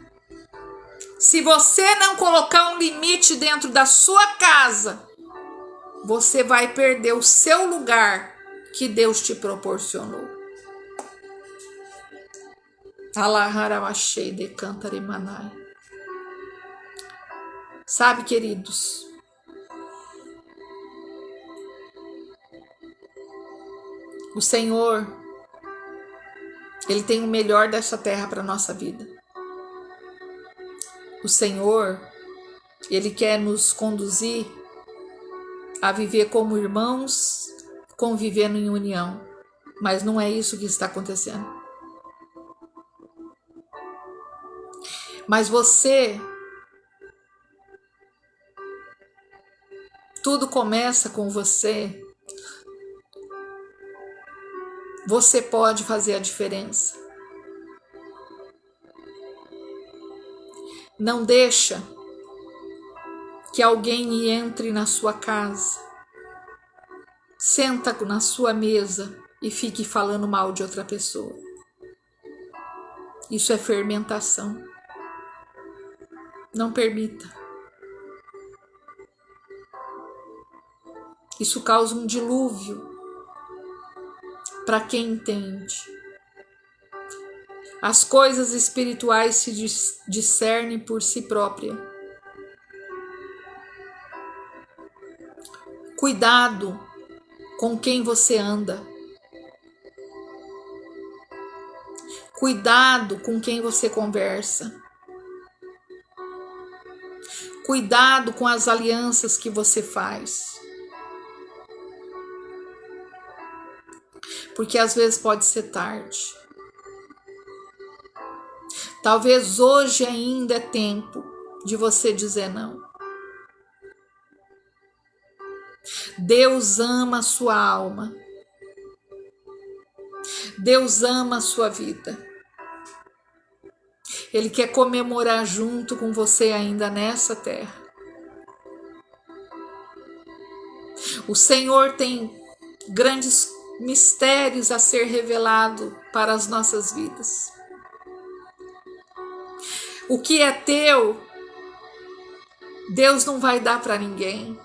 [SPEAKER 1] Se você não colocar um limite dentro da sua casa, você vai perder o seu lugar que Deus te proporcionou. Alaharamachei de Cantarimanai. Sabe, queridos, o Senhor, Ele tem o melhor dessa terra para a nossa vida. O Senhor, Ele quer nos conduzir a viver como irmãos, convivendo em união. Mas não é isso que está acontecendo. Mas você, tudo começa com você. Você pode fazer a diferença. Não deixa que alguém entre na sua casa, senta na sua mesa e fique falando mal de outra pessoa. Isso é fermentação. Não permita. Isso causa um dilúvio para quem entende. As coisas espirituais se discernem por si própria. Cuidado com quem você anda. Cuidado com quem você conversa. Cuidado com as alianças que você faz. Porque às vezes pode ser tarde. Talvez hoje ainda é tempo de você dizer não. Deus ama a sua alma. Deus ama a sua vida. Ele quer comemorar junto com você ainda nessa terra. O Senhor tem grandes mistérios a ser revelado para as nossas vidas. O que é teu, Deus não vai dar para ninguém.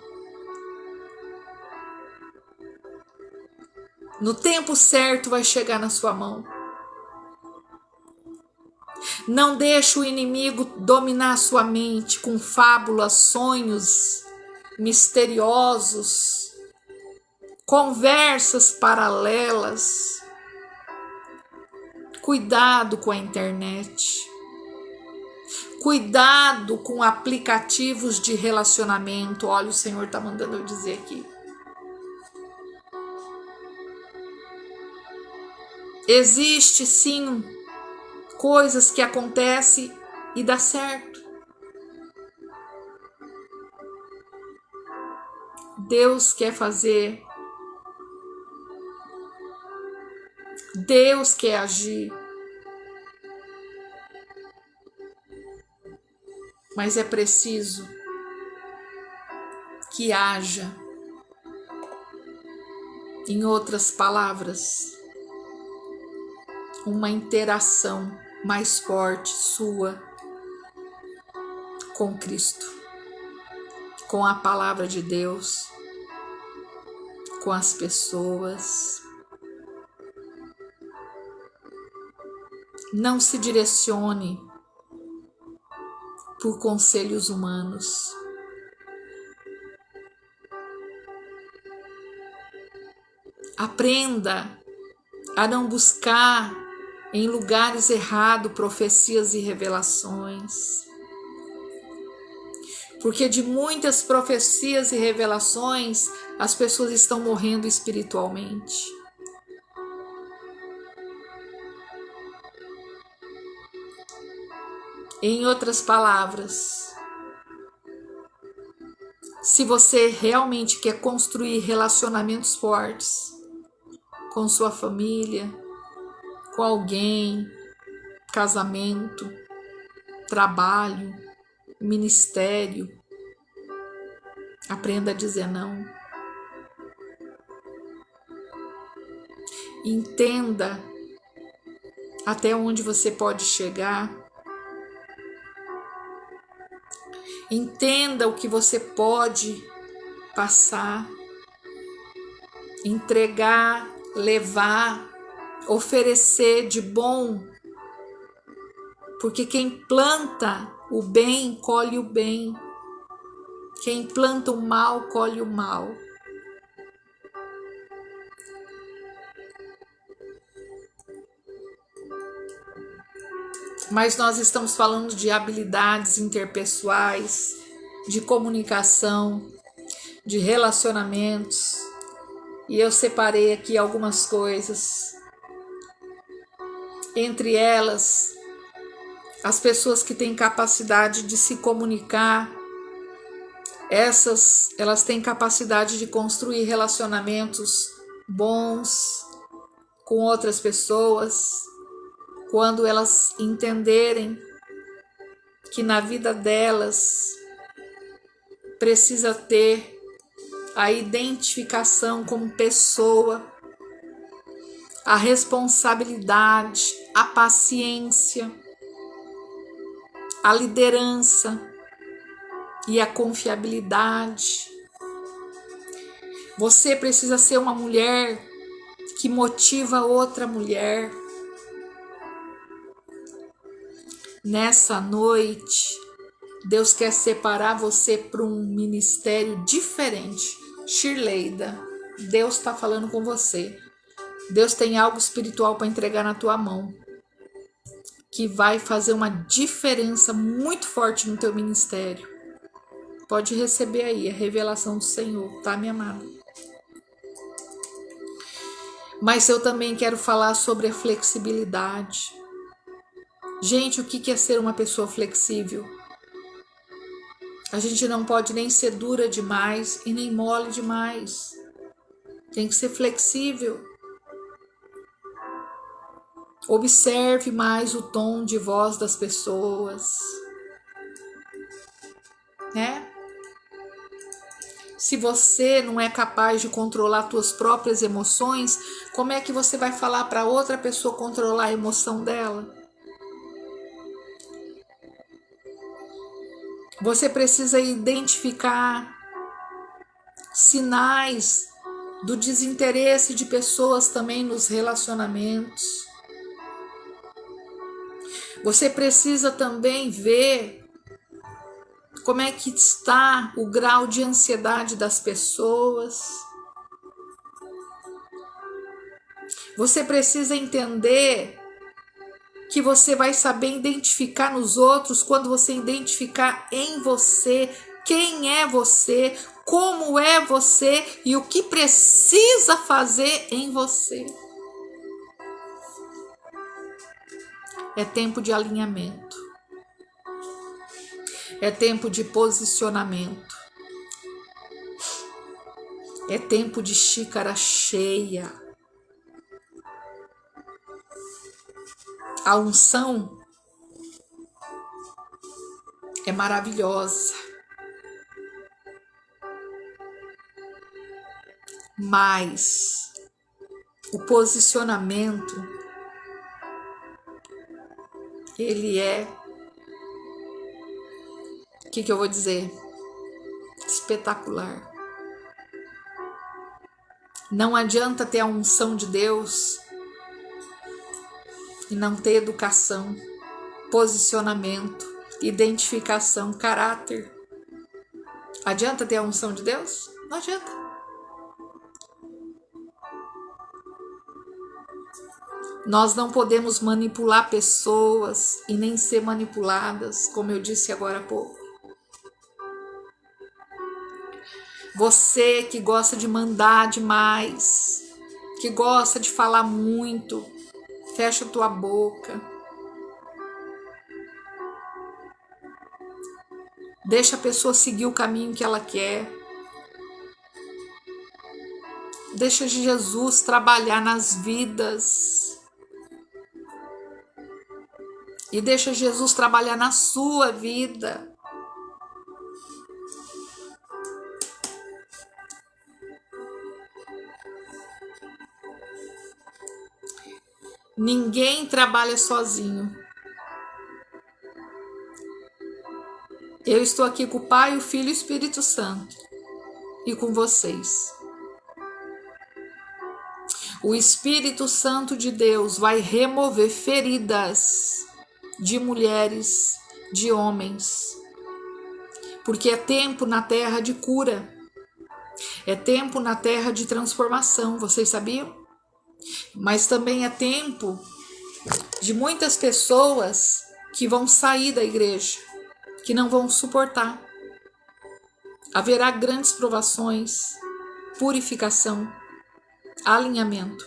[SPEAKER 1] No tempo certo vai chegar na sua mão. Não deixe o inimigo dominar a sua mente com fábulas, sonhos misteriosos, conversas paralelas. Cuidado com a internet. Cuidado com aplicativos de relacionamento. Olha, o Senhor está mandando eu dizer aqui. Existe sim coisas que acontecem e dá certo. Deus quer fazer. Deus quer agir. Mas é preciso que haja, em outras palavras, uma interação mais forte sua com Cristo, com a palavra de Deus, com as pessoas. Não se direcione por conselhos humanos. Aprenda a não buscar em lugares errados profecias e revelações. Porque de muitas profecias e revelações, as pessoas estão morrendo espiritualmente. Em outras palavras, se você realmente quer construir relacionamentos fortes com sua família, com alguém, casamento, trabalho, ministério, aprenda a dizer não. Entenda até onde você pode chegar. Entenda o que você pode passar, entregar, levar, oferecer de bom Porque quem planta o bem, colhe o bem. Quem planta o mal, colhe o mal. Mas nós estamos falando de habilidades interpessoais, de comunicação, de relacionamentos. E eu separei aqui algumas coisas. Entre elas, as pessoas que têm capacidade de se comunicar, elas têm capacidade de construir relacionamentos bons com outras pessoas, quando elas entenderem que na vida delas precisa ter a identificação como pessoa, a responsabilidade, a paciência, a liderança e a confiabilidade. Você precisa ser uma mulher que motiva outra mulher. Nessa noite, Deus quer separar você para um ministério diferente. Shirleida, Deus está falando com você. Deus tem algo espiritual para entregar na tua mão, que vai fazer uma diferença muito forte no teu ministério. Pode receber aí a revelação do Senhor, tá, minha amada? Mas eu também quero falar sobre a flexibilidade. Gente, o que é ser uma pessoa flexível? A gente não pode nem ser dura demais e nem mole demais. Tem que ser flexível. Observe mais o tom de voz das pessoas, né? Se você não é capaz de controlar suas próprias emoções, como é que você vai falar para outra pessoa controlar a emoção dela? Você precisa identificar sinais do desinteresse de pessoas também nos relacionamentos. Você precisa também ver como é que está o grau de ansiedade das pessoas. Você precisa entender que você vai saber identificar nos outros quando você identificar em você quem é você, como é você e o que precisa fazer em você. É tempo de alinhamento. É tempo de posicionamento. É tempo de xícara cheia. A unção é maravilhosa. Mas o posicionamento, ele é, o que eu vou dizer? Espetacular. Não adianta ter a unção de Deus e não ter educação, posicionamento, identificação, caráter. Adianta ter a unção de Deus? Não adianta. Nós não podemos manipular pessoas e nem ser manipuladas, como eu disse agora há pouco. Você que gosta de mandar demais, que gosta de falar muito, fecha a tua boca. Deixa a pessoa seguir o caminho que ela quer. Deixa Jesus trabalhar nas vidas. E deixa Jesus trabalhar na sua vida. Ninguém trabalha sozinho. Eu estou aqui com o Pai, o Filho e o Espírito Santo. E com vocês. O Espírito Santo de Deus vai remover feridas de mulheres, de homens. Porque é tempo na terra de cura. É tempo na terra de transformação, vocês sabiam? Mas também é tempo de muitas pessoas que vão sair da igreja, que não vão suportar. Haverá grandes provações, purificação, alinhamento.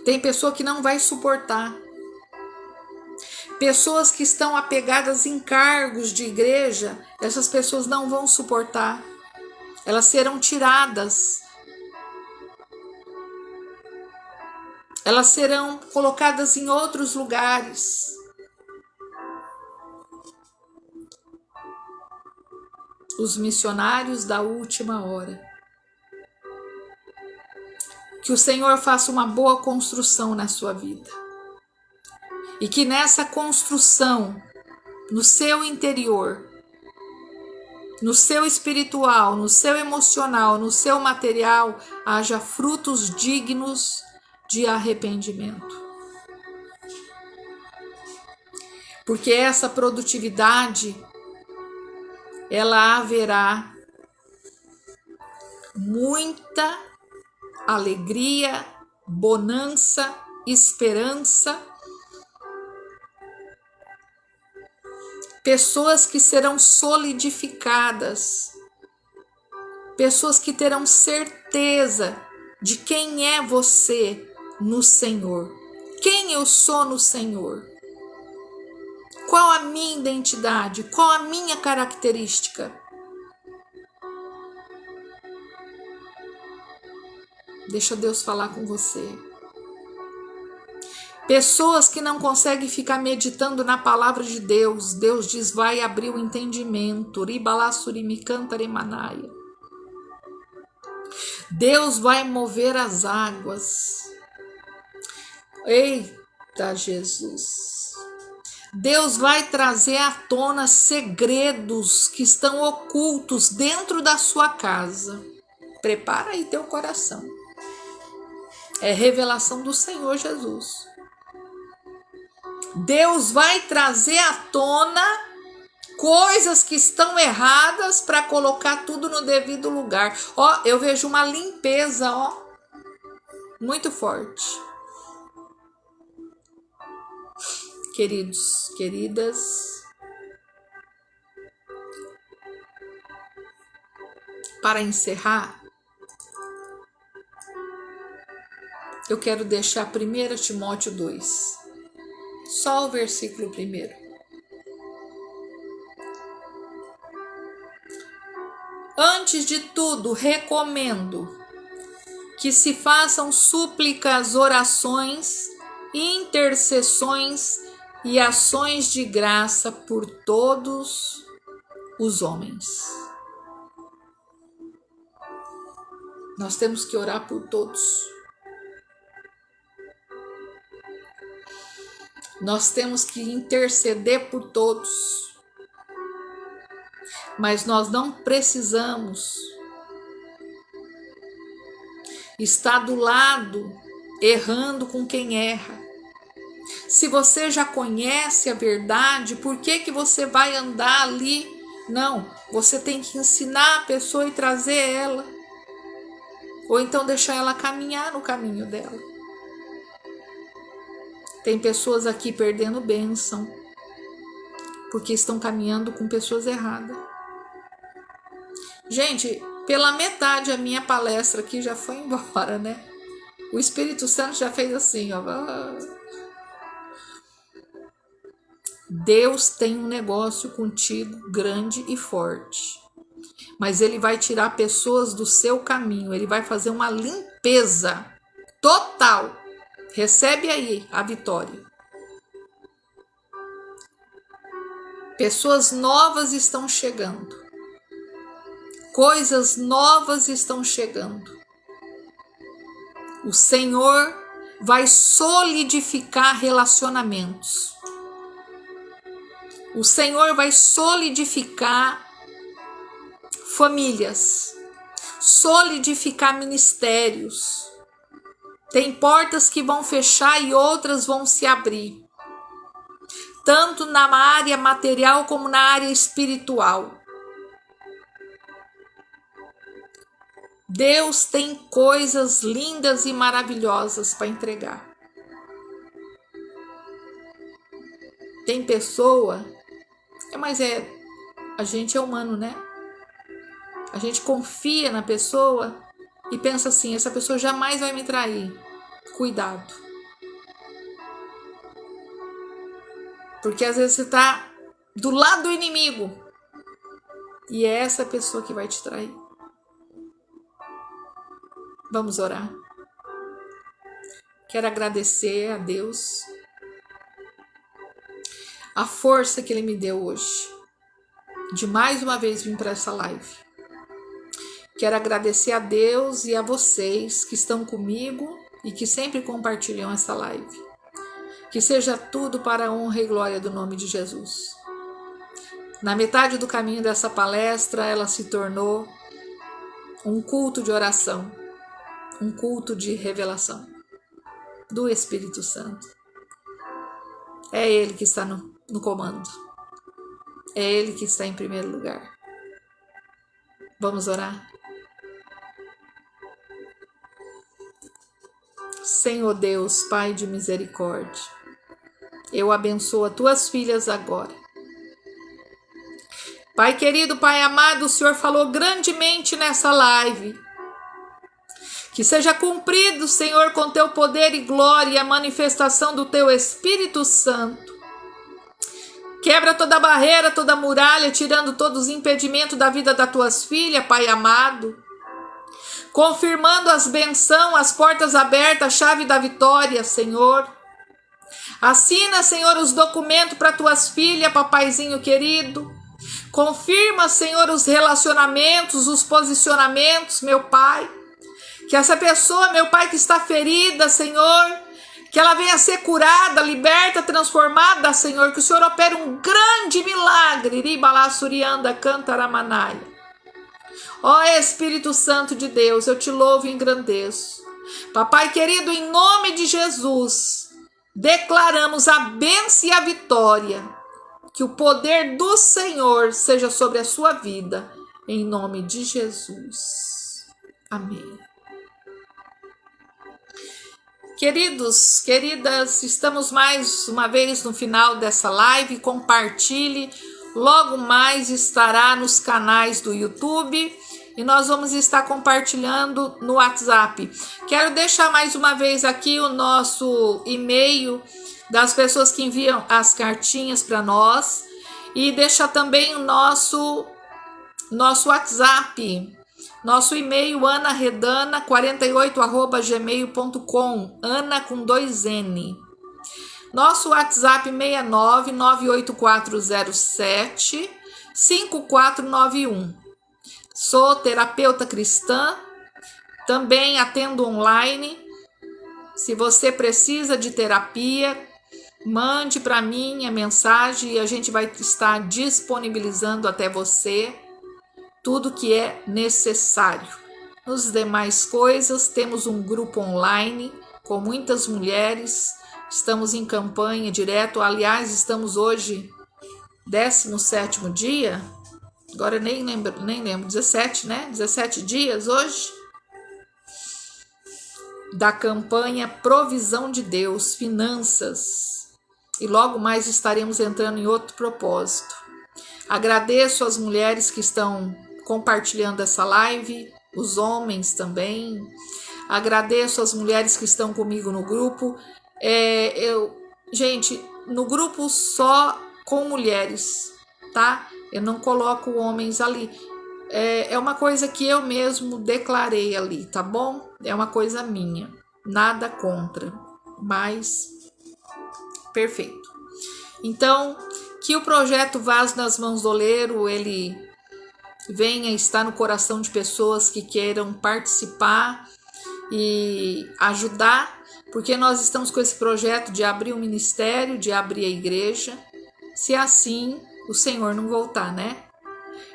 [SPEAKER 1] Tem pessoa que não vai suportar. Pessoas que estão apegadas em cargos de igreja, essas pessoas não vão suportar. Elas serão tiradas. Elas serão colocadas em outros lugares. Os missionários da última hora. Que o Senhor faça uma boa construção na sua vida. E que nessa construção, no seu interior, no seu espiritual, no seu emocional, no seu material, haja frutos dignos de arrependimento. Porque essa produtividade, ela haverá muita alegria, bonança, esperança. Pessoas que serão solidificadas, pessoas que terão certeza de quem é você no Senhor, quem eu sou no Senhor, qual a minha identidade, qual a minha característica. Deixa Deus falar com você. Pessoas que não conseguem ficar meditando na palavra de Deus. Deus diz, vai abrir o entendimento. Deus vai mover as águas. Eita Jesus. Deus vai trazer à tona segredos que estão ocultos dentro da sua casa. Prepara aí teu coração. É revelação do Senhor Jesus. Deus vai trazer à tona coisas que estão erradas para colocar tudo no devido lugar. Ó, eu vejo uma limpeza, ó, muito forte. Queridos, queridas, para encerrar, eu quero deixar 1 Timóteo 2. Só o versículo 1. Antes de tudo, recomendo que se façam súplicas, orações, intercessões e ações de graça por todos os homens. Nós temos que orar por todos. Nós temos que interceder por todos. Mas nós não precisamos estar do lado, errando com quem erra. Se você já conhece a verdade, por que você vai andar ali? Não, você tem que ensinar a pessoa e trazer ela. Ou então deixar ela caminhar no caminho dela. Tem pessoas aqui perdendo bênção, porque estão caminhando com pessoas erradas. Gente, pela metade a minha palestra aqui já foi embora, né? O Espírito Santo já fez assim, ó. Deus tem um negócio contigo grande e forte. Mas Ele vai tirar pessoas do seu caminho. Ele vai fazer uma limpeza total. Recebe aí a vitória. Pessoas novas estão chegando. Coisas novas estão chegando. O Senhor vai solidificar relacionamentos. O Senhor vai solidificar famílias. Solidificar ministérios. Tem portas que vão fechar e outras vão se abrir. Tanto na área material como na área espiritual. Deus tem coisas lindas e maravilhosas para entregar. Tem pessoa, mas a gente é humano, né? A gente confia na pessoa e pensa assim, essa pessoa jamais vai me trair. Cuidado. Porque às vezes você está do lado do inimigo e é essa pessoa que vai te trair. Vamos orar. Quero agradecer a Deus a força que Ele me deu hoje de mais uma vez vir para essa live. Quero agradecer a Deus e a vocês que estão comigo e que sempre compartilham essa live. Que seja tudo para a honra e glória do nome de Jesus. Na metade do caminho dessa palestra, ela se tornou um culto de oração, um culto de revelação do Espírito Santo. É Ele que está no comando. É Ele que está em primeiro lugar. Vamos orar? Senhor Deus, Pai de misericórdia, eu abençoo as tuas filhas agora. Pai querido, Pai amado, o Senhor falou grandemente nessa live. Que seja cumprido, Senhor, com teu poder e glória e a manifestação do teu Espírito Santo. Quebra toda barreira, toda muralha, tirando todos os impedimentos da vida das tuas filhas, Pai amado. Confirmando as bênçãos, as portas abertas, a chave da vitória, Senhor. Assina, Senhor, os documentos para tuas filhas, papaizinho querido. Confirma, Senhor, os relacionamentos, os posicionamentos, meu Pai. Que essa pessoa, meu Pai, que está ferida, Senhor, que ela venha ser curada, liberta, transformada, Senhor. Que o Senhor opere um grande milagre. Ribalassurianda cantaramanai. Ó Espírito Santo de Deus, eu te louvo e engrandeço. Papai querido, em nome de Jesus, declaramos a bênção e a vitória. Que o poder do Senhor seja sobre a sua vida, em nome de Jesus. Amém. Queridos, queridas, estamos mais uma vez no final dessa live. Compartilhe, logo mais estará nos canais do YouTube. E nós vamos estar compartilhando no WhatsApp. Quero deixar mais uma vez aqui o nosso e-mail das pessoas que enviam as cartinhas para nós. E deixar também o nosso WhatsApp. Nosso e-mail anaredana48@gmail.com. Ana com 2 N. Nosso WhatsApp 699804075491. Sou terapeuta cristã, também atendo online. Se você precisa de terapia, mande para mim a mensagem e a gente vai estar disponibilizando até você tudo que é necessário. Nos demais coisas, temos um grupo online com muitas mulheres. Estamos em campanha direto. Aliás, estamos hoje 17º dia. Agora eu nem lembro, 17, né? 17 dias hoje da campanha Provisão de Deus, Finanças. E logo mais estaremos entrando em outro propósito. Agradeço as mulheres que estão compartilhando essa live, os homens também. Agradeço as mulheres que estão comigo no grupo. Gente, no grupo só com mulheres, tá? Eu não coloco homens ali. É uma coisa que eu mesmo declarei ali, tá bom? É uma coisa minha. Nada contra. Mas perfeito. Então, que o projeto Vaso nas Mãos do Oleiro, ele venha estar no coração de pessoas que queiram participar e ajudar, porque nós estamos com esse projeto de abrir o ministério, de abrir a igreja, se assim o Senhor não voltar, né?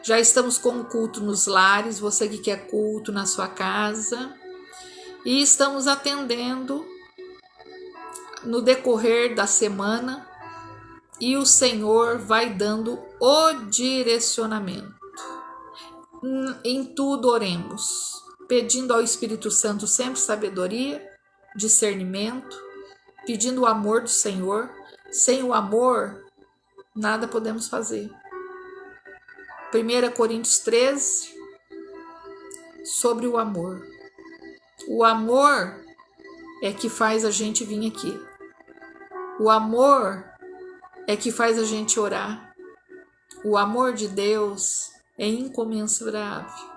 [SPEAKER 1] Já estamos com o culto nos lares, você que quer culto na sua casa. E estamos atendendo no decorrer da semana e o Senhor vai dando o direcionamento. Em tudo oremos, pedindo ao Espírito Santo sempre sabedoria, discernimento, pedindo o amor do Senhor. Sem o amor, nada podemos fazer. 1 Coríntios 13, sobre o amor. O amor é que faz a gente vir aqui. O amor é que faz a gente orar. O amor de Deus é incomensurável.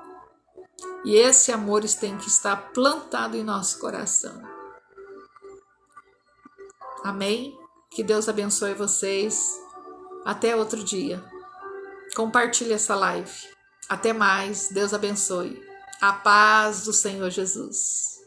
[SPEAKER 1] E esse amor tem que estar plantado em nosso coração. Amém? Que Deus abençoe vocês. Até outro dia. Compartilhe essa live. Até mais. Deus abençoe. A paz do Senhor Jesus.